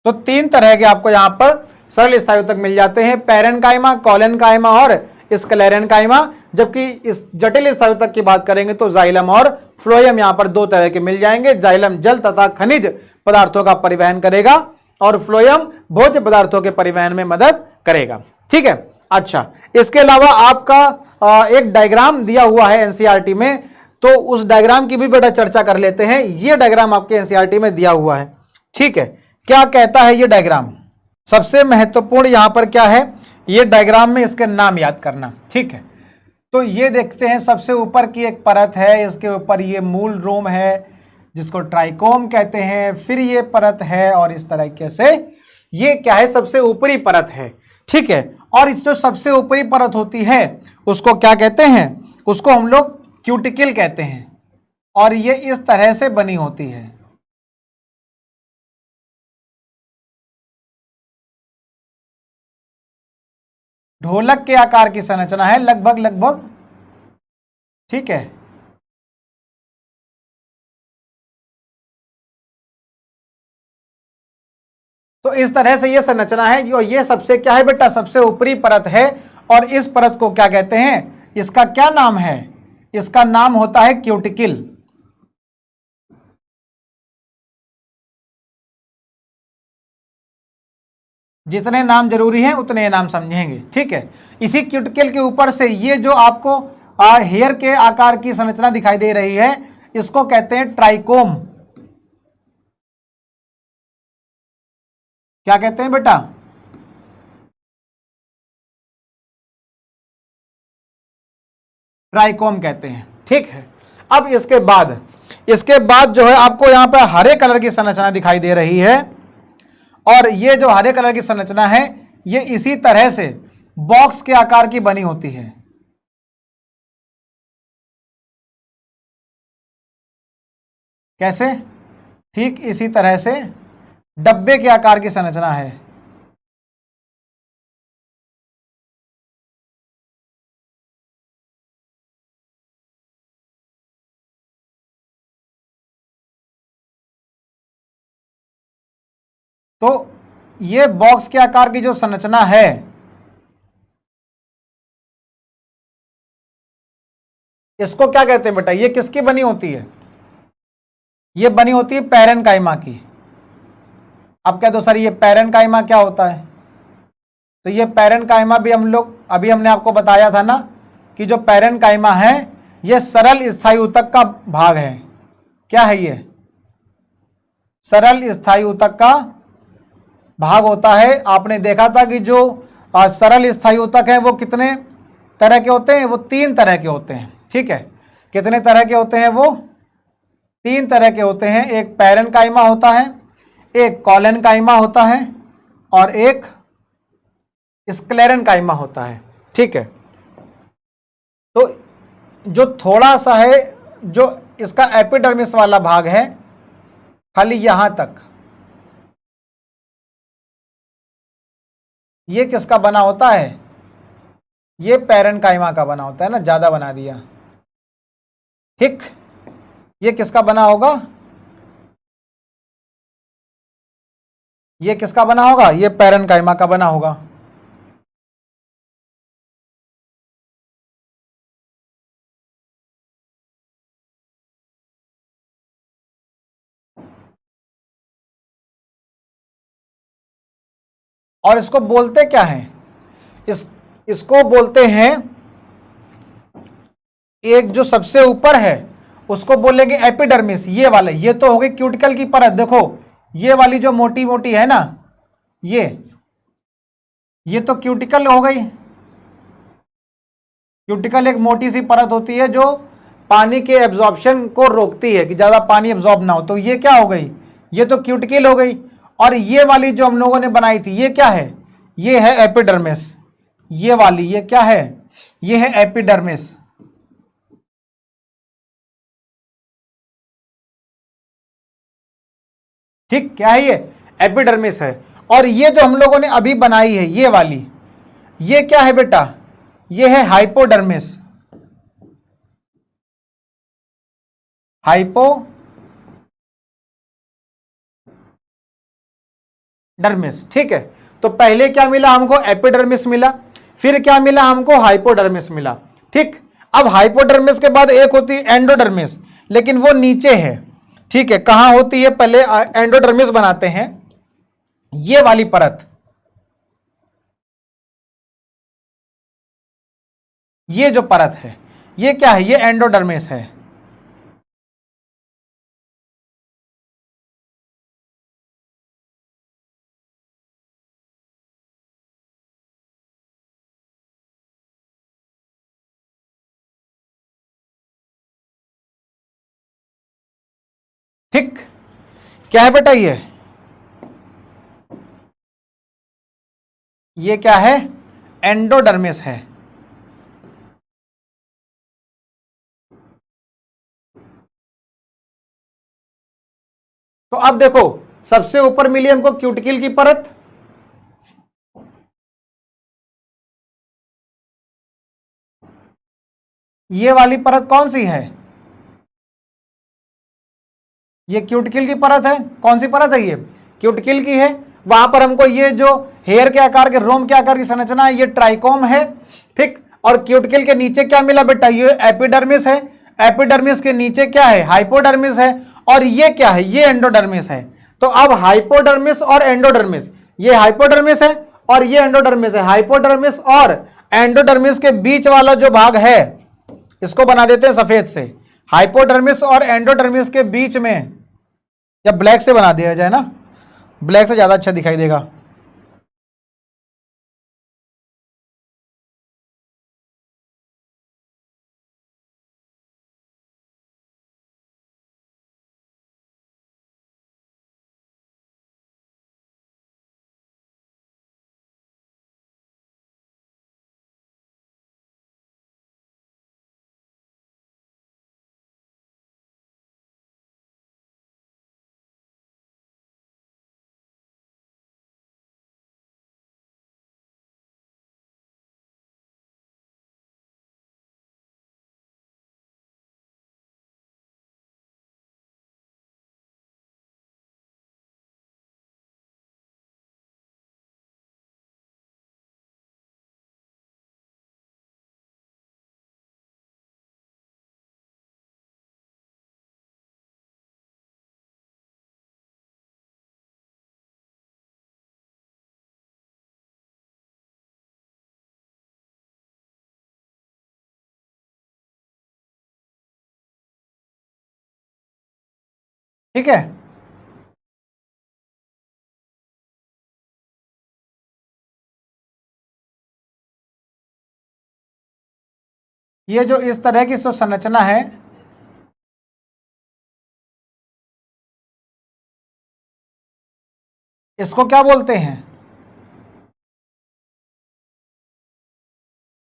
S1: तो 3 तरह के आपको यहां पर सरल स्थायु ऊतक मिल जाते हैं, पैरेन्काइमा, कॉलेनकाइमा और स्क्लेरेन्काइमा। जबकि इस जटिल स्थायु ऊतक की बात करेंगे तो जाइलम और फ्लोएम यहां पर 2 तरह के मिल जाएंगे। जाइलम जल तथा खनिज पदार्थों का परिवहन करेगा और फ्लोएम भोज्य पदार्थों के परिवहन में मदद करेगा, ठीक है। अच्छा, इसके अलावा आपका एक डायग्राम दिया हुआ है एनसीईआरटी में, तो उस डायग्राम की भी बेटा चर्चा कर लेते हैं। ये डायग्राम आपके एनसीईआरटी में दिया हुआ है, ठीक है। क्या कहता है ये डायग्राम, सबसे महत्वपूर्ण यहां पर क्या है, ये डायग्राम में इसके नाम याद करना, ठीक है। तो ये देखते हैं, सबसे ऊपर की एक परत है, इसके ऊपर ये मूल रोम है जिसको ट्राइकोम कहते हैं, फिर ये परत है और इस तरीके से ये क्या है, सबसे ऊपरी परत है, ठीक है। और इस जो सबसे ऊपरी परत होती है उसको क्या कहते हैं, उसको हम लोग क्यूटिकल कहते हैं और ये इस तरह से बनी होती है। ढोलक के आकार की संरचना है लगभग, ठीक है। तो इस तरह से ये संरचना है, जो ये सबसे क्या है बेटा, सबसे ऊपरी परत है। और इस परत को क्या कहते हैं, इसका क्या नाम है, इसका नाम होता है क्यूटिकल। जितने नाम जरूरी हैं उतने नाम समझेंगे, ठीक है। इसी क्यूटिकल के ऊपर से ये जो आपको हेयर के आकार की संरचना दिखाई दे रही है, इसको कहते हैं ट्राइकोम। क्या कहते हैं बेटा, ट्राइकोम कहते हैं, ठीक है। अब इसके बाद जो है आपको यहां पर हरे कलर की संरचना दिखाई दे रही है और ये जो हरे कलर की संरचना है ये इसी तरह से बॉक्स के आकार की बनी होती है। कैसे, ठीक इसी तरह से डब्बे के आकार की संरचना है। तो ये बॉक्स के आकार की जो संरचना है इसको क्या कहते हैं बेटा, ये किसकी बनी होती है, ये बनी होती है पैरेन्काइमा की। अब क्या दो सर, ये पैरेन्काइमा क्या होता है, तो ये पैरेन्काइमा भी हम लोग अभी हमने आपको बताया था ना कि जो पैरेन्काइमा है ये सरल स्थायु ऊतक का भाग है। क्या है ये, सरल स्थायु ऊतक का भाग होता है। आपने देखा था कि जो सरल स्थायु ऊतक है वो कितने तरह के होते हैं, वो 3 तरह के होते हैं, ठीक है। कितने तरह के होते हैं, वो 3 तरह के होते हैं। एक पैरेन्काइमा होता है, एक कॉलेन्काइमा होता है और एक स्क्लेरेन्काइमा होता है, ठीक है। तो जो थोड़ा सा है, जो इसका एपिडर्मिस वाला भाग है खाली यहां तक, ये किसका बना होता है, ये पैरेन्काइमा का बना होता है ना, ज्यादा बना दिया, ठीक। ये किसका बना होगा, ये किसका बना होगा, ये पैरेन्काइमा का बना होगा। और इसको बोलते क्या हैं, इसको बोलते हैं, एक जो सबसे ऊपर है उसको बोलेंगे एपिडर्मिस, ये वाले, ये तो हो गई क्यूटिकल की परत। देखो ये वाली जो मोटी मोटी है ना, ये ये तो क्यूटिकल हो गई। क्यूटिकल एक मोटी सी परत होती है जो पानी के एब्जॉर्प्शन को रोकती है कि ज्यादा पानी एब्जॉर्ब ना हो। तो ये क्या हो गई, ये तो क्यूटिकल हो गई। और ये वाली जो हम लोगों ने बनाई थी ये क्या है, ये है एपिडर्मिस। ये वाली ये क्या है, ये है एपिडर्मिस। ठीक, क्या है ये, एपिडर्मिस है। और ये जो हम लोगों ने अभी बनाई है ये वाली, ये क्या है बेटा, ये है हाइपोडर्मिस। हाइपोडर्मिस, ठीक है। तो पहले क्या मिला हमको, एपिडर्मिस मिला, फिर क्या मिला हमको, हाइपोडर्मिस मिला। ठीक, अब हाइपोडर्मिस के बाद एक होती है एंडोडर्मिस, लेकिन वो नीचे है। ठीक है, कहां होती है, पहले एंडोडर्मिस बनाते हैं, ये वाली परत, ये जो परत है ये क्या है, ये एंडोडर्मिस है। ठीक, क्या है बेटा, ये क्या है, एंडोडर्मिस है। तो अब देखो, सबसे ऊपर मिली हमको क्यूटिकल की परत, ये वाली परत कौन सी है, ये क्यूटिकल की परत है। कौन सी परत है, ये क्यूटिकल की है। वहां पर हमको ये जो हेयर के आकार के, रोम के आकार की संरचना है, ये ट्राइकोम है। ठीक, और क्यूटिकल के नीचे क्या मिला बेटा, ये एपिडर्मिस है। एपिडर्मिस के नीचे क्या है, हाइपोडर्मिस है। और ये क्या है, ये एंडोडर्मिस है। तो अब हाइपोडर्मिस और एंडोडर्मिस, ये हाइपोडर्मिस है और ये एंडोडर्मिस है। हाइपोडर्मिस और एंडोडर्मिस के बीच वाला जो भाग है इसको बना देते हैं सफेद से। हाइपोडर्मिस और एंडोडर्मिस के बीच में, या ब्लैक से बना दिया जाए ना, ब्लैक से ज्यादा अच्छा दिखाई देगा। ठीक है, ये जो इस तरह की जो संरचना है, इसको क्या बोलते हैं,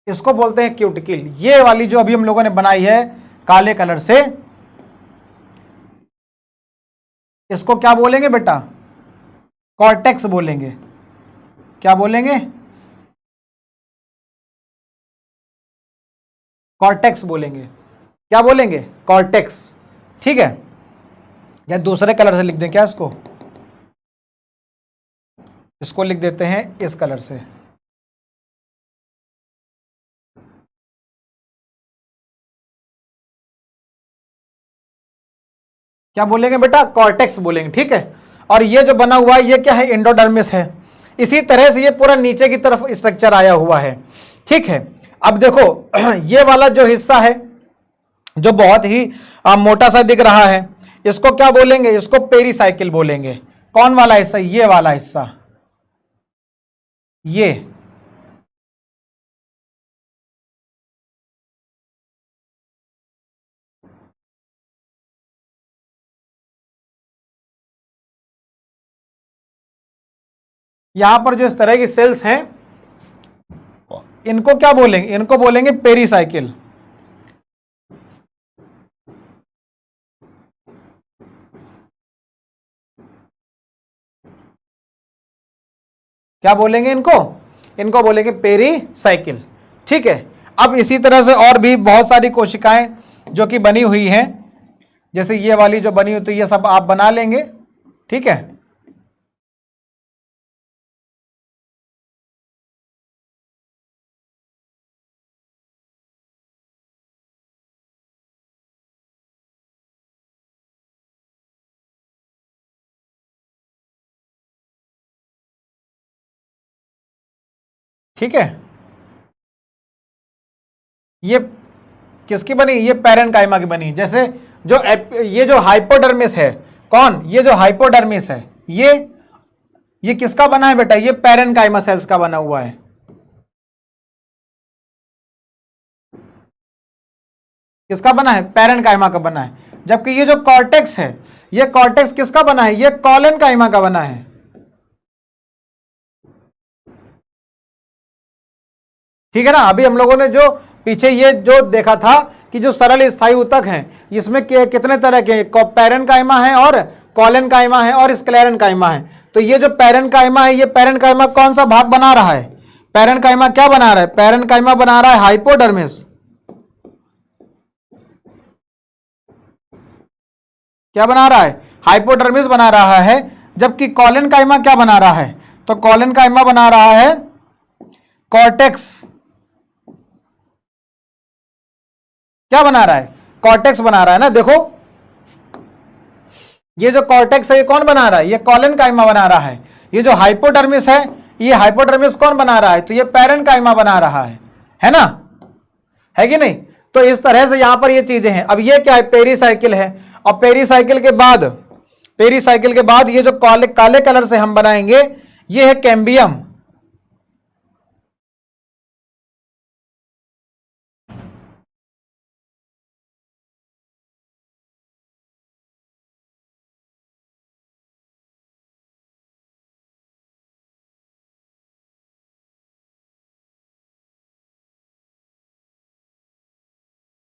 S1: इसको बोलते हैं क्यूटिकल। ये वाली जो अभी हम लोगों ने बनाई है काले कलर से, इसको क्या बोलेंगे बेटा, कॉर्टेक्स बोलेंगे। क्या बोलेंगे, कॉर्टेक्स बोलेंगे। क्या बोलेंगे, कॉर्टेक्स। ठीक है, या दूसरे कलर से लिख दें क्या इसको, इसको लिख देते हैं इस कलर से। क्या बोलेंगे बेटा, कॉर्टेक्स बोलेंगे। ठीक है, और ये जो बना हुआ है ये क्या है, एंडोडर्मिस है। इसी तरह से ये पूरा नीचे की तरफ स्ट्रक्चर आया हुआ है। ठीक है, अब देखो ये वाला जो हिस्सा है जो बहुत ही मोटा सा दिख रहा है, इसको क्या बोलेंगे, इसको पेरीसाइकिल बोलेंगे। कौन वाला हिस्सा, ये वाला हिस्सा, ये यहां पर जो इस तरह की सेल्स हैं इनको क्या बोलेंगे, इनको बोलेंगे पेरीसाइकिल। क्या बोलेंगे इनको, इनको बोलेंगे पेरीसाइकिल। ठीक है। अब इसी तरह से और भी बहुत सारी कोशिकाएं जो कि बनी हुई हैं, जैसे ये वाली जो बनी हुई, तो ये सब आप बना लेंगे। ठीक है। ठीक है। ये किसकी बनी, ये पैरेन्काइमा की बनी। जैसे जो ये जो हाइपोडर्मिस है, कौन, ये जो हाइपोडर्मिस है, ये किसका बना है बेटा, ये पैरेन्काइमा सेल्स का बना हुआ है। किसका बना है, पैरेन्काइमा का बना है। जबकि ये जो कॉर्टेक्स है, ये कॉर्टेक्स किसका बना है, ये कॉलेनकाइमा का बना है। ठीक है ना। अभी हम लोगों ने जो पीछे ये जो देखा था कि जो सरल स्थायी ऊतक हैं, इसमें कितने तरह के, पैरेन्काइमा है और कॉलेनकाइमा है और स्क्लेरेन्काइमा है। तो ये जो पैरेन्काइमा है, ये पैरेन्काइमा कौन सा भाग बना रहा है, पैरेन्काइमा क्या बना रहा है, पैरेन्काइमा बना रहा है हाइपोडर्मिस। क्या बना रहा है, हाइपोडर्मिस बना रहा है। जबकि कॉलेनकाइमा क्या बना रहा है, तो कॉलेनकाइमा बना रहा है कॉर्टेक्स। क्या बना रहा है, कॉर्टेक्स बना रहा है ना। देखो ये जो कॉर्टेक्स है, ये कौन बना रहा है, ये कॉलेनकाइमा बना रहा है। ये जो हाइपोडर्मिस है, ये हाइपोडर्मिस कौन बना रहा है, तो ये पैरेन्काइमा बना रहा है ना, है कि नहीं। तो इस तरह से यहां पर ये चीजें हैं। अब ये क्या है, पेरीसाइकिल है। और पेरीसाइकिल के बाद ये जो काले काले कलर से हम बनाएंगे, ये है कैम्बियम।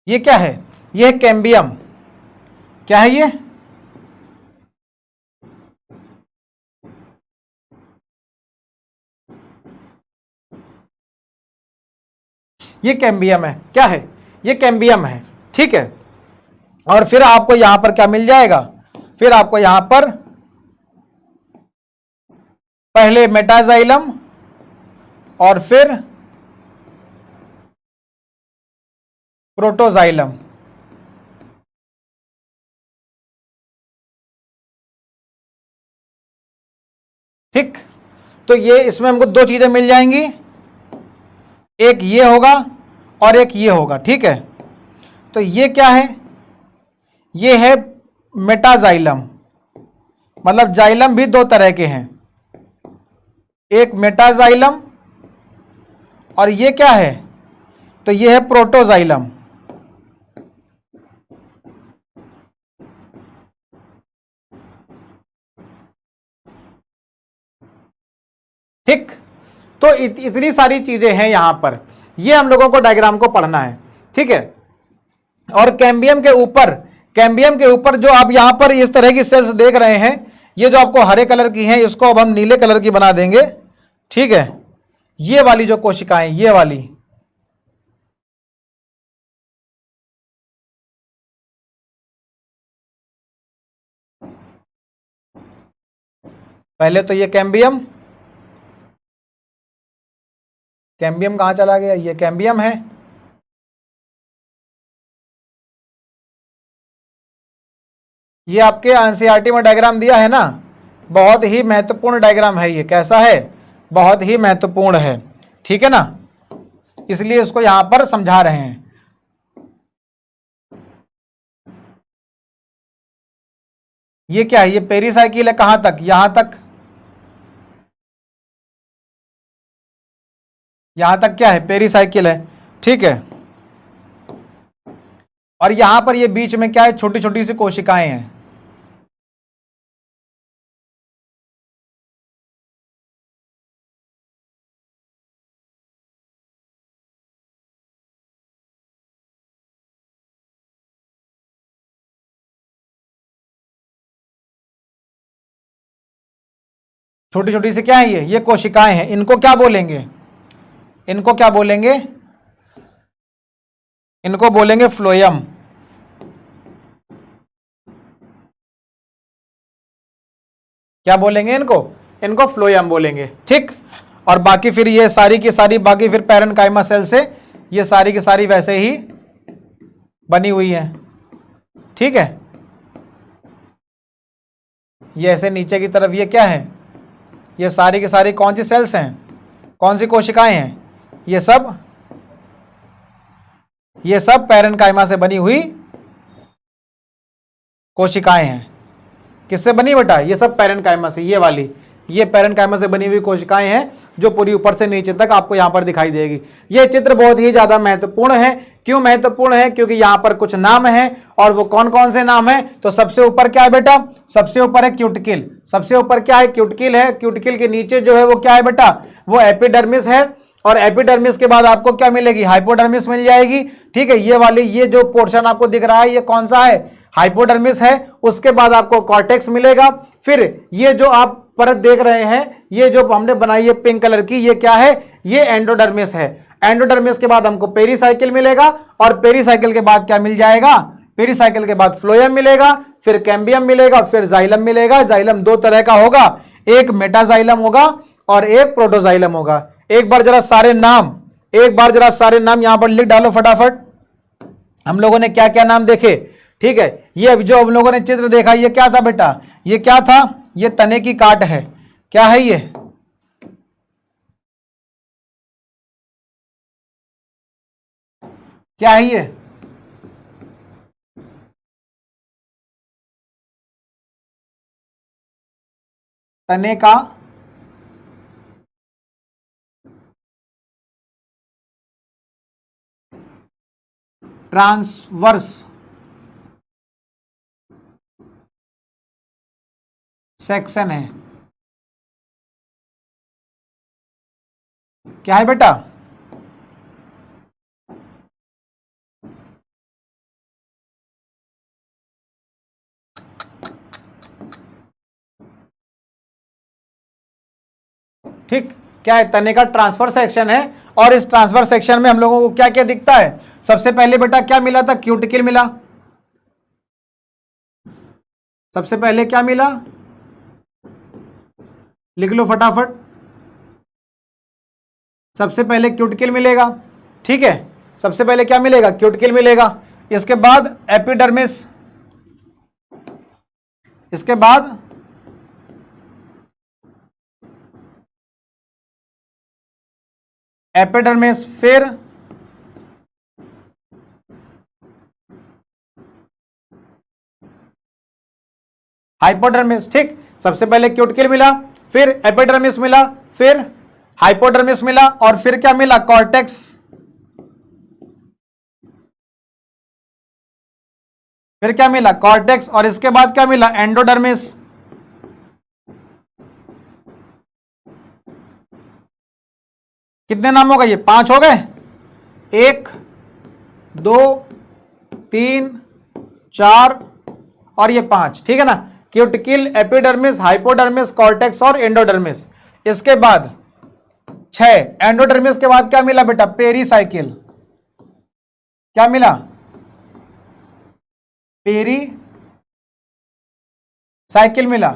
S1: ये क्या है, ये है कैम्बियम। क्या है ये कैम्बियम है। क्या है, ये कैम्बियम है। ठीक है। और फिर आपको यहां पर क्या मिल जाएगा, फिर आपको यहां पर पहले मेटाजाइलम और फिर प्रोटोजाइलम। ठीक। तो ये इसमें हमको दो चीजें मिल जाएंगी, एक ये होगा और एक ये होगा। ठीक है। तो ये क्या है, ये है मेटाजाइलम। मतलब जाइलम भी दो तरह के हैं, एक मेटाजाइलम और ये क्या है, तो ये है प्रोटोजाइलम। ठीक। तो इतनी सारी चीजें हैं यहां पर, ये हम लोगों को डायग्राम को पढ़ना है। ठीक है। और कैम्बियम के ऊपर जो आप यहां पर इस तरह की सेल्स देख रहे हैं, ये जो आपको हरे कलर की हैं, इसको अब हम नीले कलर की बना देंगे। ठीक है। ये वाली जो कोशिकाएं, ये वाली, पहले तो ये कैम्बियम, कैम्बियम कहां चला गया, ये कैम्बियम है। ये आपके एनसीईआरटी में डायग्राम दिया है ना, बहुत ही महत्वपूर्ण डायग्राम है ये। कैसा है, बहुत ही महत्वपूर्ण है। ठीक है ना, इसलिए इसको यहां पर समझा रहे हैं। ये क्या है, ये पेरीसाइकिल है, कहां तक, यहां तक, यहां तक क्या है, पेरीसाइकिल है। ठीक है। और यहां पर ये बीच में क्या है, छोटी छोटी सी कोशिकाएं हैं। छोटी छोटी सी क्या है ये कोशिकाएं हैं। इनको क्या बोलेंगे, इनको क्या बोलेंगे, इनको बोलेंगे फ्लोएम। क्या बोलेंगे इनको, इनको फ्लोएम बोलेंगे। ठीक, और बाकी फिर ये सारी की सारी बाकी फिर पैरेन्काइमा सेल से ये सारी की सारी वैसे ही बनी हुई है। ठीक है, ये ऐसे नीचे की तरफ ये क्या है, ये सारी की सारी कौन सी सेल्स हैं, कौन सी कोशिकाएं हैं, ये सब पैरेन्काइमा से बनी हुई कोशिकाएं हैं। किससे बनी बेटा, ये सब पैरेन्काइमा से, ये वाली ये पैरेन्काइमा से बनी हुई कोशिकाएं हैं जो पूरी ऊपर से नीचे तक आपको यहां पर दिखाई देगी। ये चित्र बहुत ही ज्यादा महत्वपूर्ण है। क्यों महत्वपूर्ण है, क्योंकि यहां पर कुछ नाम है, और वो कौन कौन से नाम है। तो सबसे ऊपर क्या है बेटा, सबसे ऊपर है क्यूटिकल, सबसे ऊपर क्या है, क्यूटिकल है। क्यूटिकल के नीचे जो है वो क्या है बेटा, वो एपिडर्मिस है, और एपिडर्मिस के बाद आपको क्या मिलेगी, हाइपोडर्मिस मिल जाएगी। ठीक है, ये वाली ये जो पोर्शन आपको दिख रहा है ये कौन सा है, हाइपोडर्मिस है। उसके बाद आपको कॉर्टेक्स मिलेगा। फिर ये जो आप परत देख रहे हैं, ये जो हमने बनाई है पिंक कलर की, ये क्या है, ये एंडोडर्मिस है। एंडोडर्मिस के बाद हमको पेरीसाइकिल मिलेगा, और पेरीसाइकिल के बाद क्या मिल जाएगा, पेरीसाइकिल के बाद फ्लोएम मिलेगा, फिर कैम्बियम मिलेगा, फिर जाइलम मिलेगा। जाइलम दो तरह का होगा, एक मेटाजाइलम होगा और एक प्रोटोजाइलम होगा। एक बार जरा सारे नाम यहां पर लिख डालो फटाफट। हम लोगों ने क्या क्या नाम देखे। ठीक है, ये जो हम लोगों ने चित्र देखा ये क्या था बेटा, ये क्या था, ये तने की काट है। क्या है ये, क्या है ये, तने का ट्रांसवर्स सेक्शन है। क्या है बेटा, ठीक, क्या है, तने का ट्रांसफर सेक्शन है। और इस ट्रांसफर सेक्शन में हम लोगों को क्या क्या दिखता है, सबसे पहले बेटा क्या मिला था, क्यूटिकल मिला। सबसे पहले क्या मिला, लिख लो फटाफट, सबसे पहले क्यूटिकल मिलेगा। ठीक है, सबसे पहले क्या मिलेगा, क्यूटिकल मिलेगा। इसके बाद एपिडर्मिस, इसके बाद एपिडर्मिस, फिर हाइपोडर्मिस। ठीक, सबसे पहले क्यूटिकल मिला, फिर एपिडर्मिस मिला, फिर हाइपोडर्मिस मिला, और फिर क्या मिला, कॉर्टेक्स। फिर क्या मिला, कॉर्टेक्स, और इसके बाद क्या मिला, एंडोडर्मिस। कितने नाम हो गए, ये 5 हो गए, 1 2 3 4 और ये 5। ठीक है ना, क्यूटिकल, एपिडर्मिस, हाइपोडर्मिस, कॉर्टेक्स और एंडोडर्मिस। इसके बाद 6, एंडोडर्मिस के बाद क्या मिला बेटा, पेरीसाइकिल। क्या मिला, पेरीसाइकिल मिला।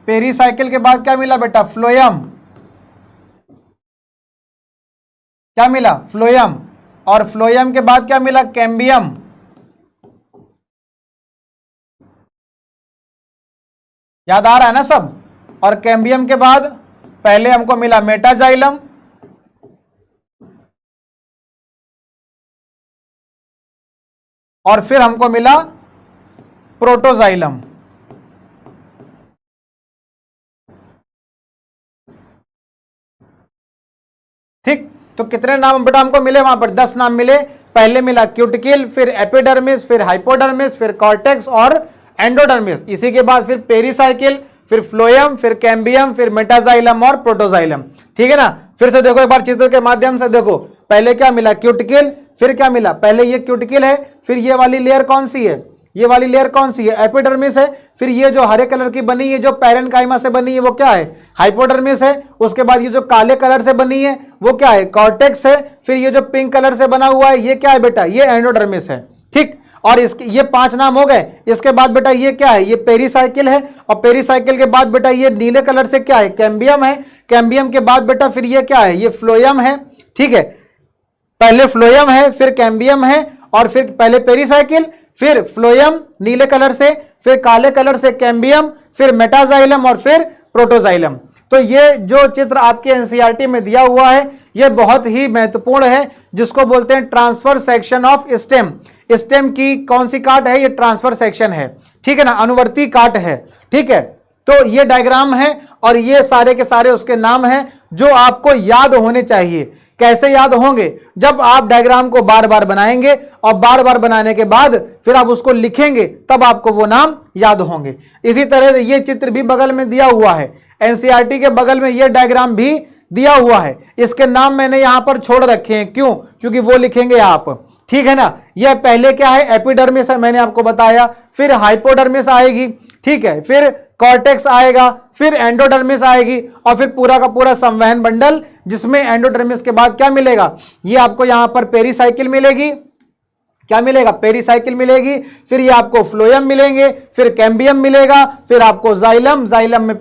S1: पेरीसाइकिल के बाद क्या मिला बेटा, फ्लोएम। क्या मिला, फ्लोएम। और फ्लोएम के बाद क्या मिला, कैम्बियम। याद आ रहा है ना सब। और कैम्बियम के बाद पहले हमको मिला मेटाजाइलम, और फिर हमको मिला प्रोटोजाइलम। ठीक, तो कितने नाम बेटा हमको मिले, वहां पर 10 नाम मिले। पहले मिला क्यूटिकल, फिर एपिडर्मिस, फिर हाइपोडर्मिस, फिर कॉर्टेक्स और एंडोडर्मिस। इसी के बाद फिर पेरीसाइकिल, फिर फ्लोएम, फिर कैम्बियम, फिर मेटाजाइलम और प्रोटोजाइलम। ठीक है ना। फिर से देखो एक बार चित्र के माध्यम से देखो, पहले क्या मिला, क्यूटिकल, फिर क्या मिला, पहले ये क्यूटिकल है, फिर ये वाली लेयर कौन सी है, ये वाली लेयर कौन सी है? एपिडर्मिस है। फिर ये जो हरे कलर की बनी है जो पैरेन्काइमा से बनी है वो क्या है? हाइपोडर्मिस है। उसके बाद ये जो काले कलर से बनी है वो क्या है? कॉर्टेक्स है। फिर ये जो पिंक कलर से बना हुआ है ये क्या है बेटा? ये एंडोडर्मिस है। ठीक, और इसके ये 5 नाम हो गए। इसके बाद बेटा ये क्या है? ये पेरीसाइकिल है। और पेरीसाइकिल के बाद बेटा ये नीले कलर से क्या है? कैम्बियम है। कैम्बियम के बाद बेटा फिर ये क्या है? ये फ्लोएम है। ठीक है, पहले फ्लोएम है, फिर कैम्बियम है, और फिर पहले पेरीसाइकिल, फिर फ्लोएम नीले कलर से, फिर काले कलर से कैम्बियम, फिर मेटाजाइलम और फिर प्रोटोजाइलम। तो ये जो चित्र आपके एनसीईआरटी में दिया हुआ है ये बहुत ही महत्वपूर्ण है, जिसको बोलते हैं transfer section of stem. Stem की कौन सी काट है? ये ट्रांसफर सेक्शन है। ठीक है ना, अनुवर्ती काट है। ठीक है, तो ये डायग्राम है और ये सारे के सारे उसके नाम हैं जो आपको याद होने चाहिए। कैसे याद होंगे? जब आप डायग्राम को बार बार बनाएंगे और बार बार बनाने के बाद फिर आप उसको लिखेंगे, तब आपको वो नाम याद होंगे। इसी तरह से ये चित्र भी बगल में दिया हुआ है, एनसीईआरटी के बगल में ये डायग्राम भी दिया हुआ है। इसके नाम मैंने यहां पर छोड़ रखे हैं, क्यों? क्योंकि वो लिखेंगे आप। ठीक है ना, यह पहले क्या है? एपिडर्मिस है, मैंने आपको बताया। फिर हाइपोडर्मिस आएगी। ठीक है, फिर कॉर्टेक्स आएगा, फिर एंडोडर्मिस आएगी, और फिर पूरा का पूरा संवहन बंडल, जिसमें एंडोडर्मिस के बाद क्या मिलेगा? ये आपको यहां पर पेरीसाइकिल मिलेगी। क्या मिलेगा? पेरीसाइकिल मिलेगी। फिर ये आपको फ्लोएम मिलेंगे, फिर कैम्बियम मिलेगा, फिर आपको जाइलम। जाइलम में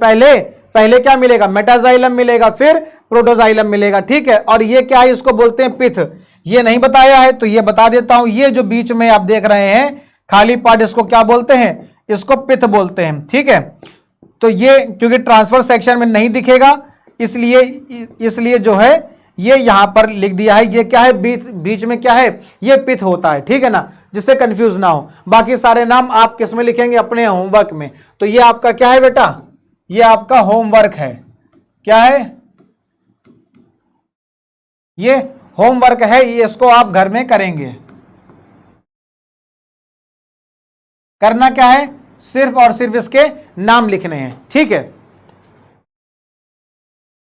S1: पहले क्या मिलेगा? मेटाजाइलम मिलेगा, फिर प्रोटोजाइलम मिलेगा। ठीक है, और ये क्या है? इसको बोलते हैं पिथ। ये नहीं बताया है तो ये बता देता हूं। ये जो बीच में आप देख रहे हैं खाली पार्ट, इसको क्या बोलते हैं? इसको पिथ बोलते हैं। ठीक है, तो ये क्योंकि ट्रांसफर सेक्शन में नहीं दिखेगा इसलिए जो है ये यहां पर लिख दिया है। ये क्या है? बीच में क्या है? ये पिथ होता है। ठीक है ना, जिससे कंफ्यूज ना हो। बाकी सारे नाम आप किस में लिखेंगे? अपने होमवर्क में। तो ये आपका क्या है बेटा? ये आपका होमवर्क है। क्या है? ये होमवर्क है, ये इसको आप घर में करेंगे। करना क्या है? सिर्फ और सिर्फ इसके नाम लिखने हैं। ठीक है,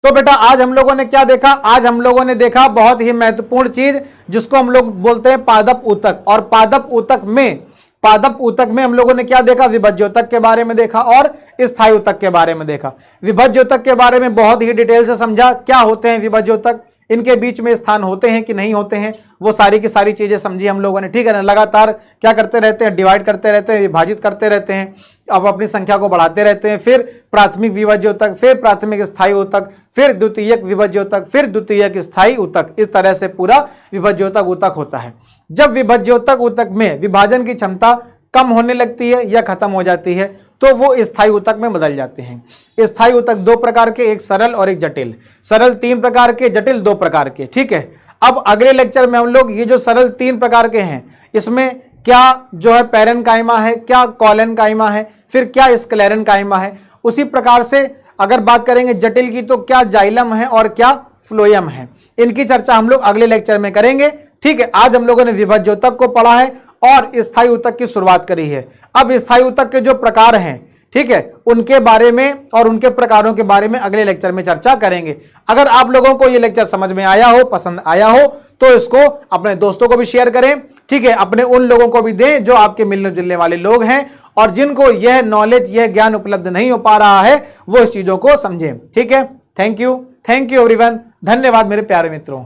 S1: तो बेटा आज हम लोगों ने क्या देखा? आज हम लोगों ने देखा बहुत ही महत्वपूर्ण चीज, जिसको हम लोग बोलते हैं पादप ऊतक। और पादप ऊतक में हम लोगों ने क्या देखा? विभज्य ऊतक के बारे में देखा और स्थायी ऊतक के बारे में देखा। विभज्य ऊतक के बारे में बहुत ही डिटेल से समझा, क्या होते हैं विभज्य ऊतक, इनके बीच में स्थान होते हैं कि नहीं होते हैं, वो सारी की सारी चीजें समझी हम लोगों ने। ठीक है ना, लगातार क्या करते रहते हैं? डिवाइड करते रहते हैं, विभाजित करते रहते हैं, अब अपनी संख्या को बढ़ाते रहते हैं। फिर प्राथमिक विभज्य ऊतक, फिर प्राथमिक स्थायी ऊतक, फिर द्वितीयक विभज्य ऊतक, फिर द्वितीयक स्थायी ऊतक। इस तरह से पूरा विभज्य ऊतक होता है। जब विभज्य ऊतक में विभाजन की क्षमता कम होने लगती है या खत्म हो जाती है तो वो स्थायी ऊतक में बदल जाते हैं। स्थायी ऊतक 2 प्रकार के, एक सरल और एक जटिल। सरल 3 प्रकार के, जटिल 2 प्रकार के। ठीक है, अब अगले लेक्चर में हम लोग ये जो सरल 3 प्रकार के हैं इसमें क्या जो है पैरेन्काइमा है, क्या कॉलेन्काइमा है, फिर क्या स्क्लेरेन्काइमा है। उसी प्रकार से अगर बात करेंगे जटिल की तो क्या जाइलम है और क्या फ्लोएम है। इनकी चर्चा हम लोग अगले लेक्चर में करेंगे। ठीक है, आज हम लोगों ने विभज्य ऊतक को पढ़ा है और स्थायी ऊतक की शुरुआत करी है। अब स्थायी ऊतक के जो प्रकार हैं, ठीक है, उनके बारे में और उनके प्रकारों के बारे में अगले लेक्चर में चर्चा करेंगे। अगर आप लोगों को ये लेक्चर समझ में आया हो, पसंद आया हो, तो इसको अपने दोस्तों को भी शेयर करें। ठीक है, अपने उन लोगों को भी दें जो आपके मिलने जुलने वाले लोग हैं और जिनको यह नॉलेज, यह ज्ञान उपलब्ध नहीं हो पा रहा है, वो इस चीजों को समझें। ठीक है, थैंक यू एवरीवन। धन्यवाद मेरे प्यारे मित्रों।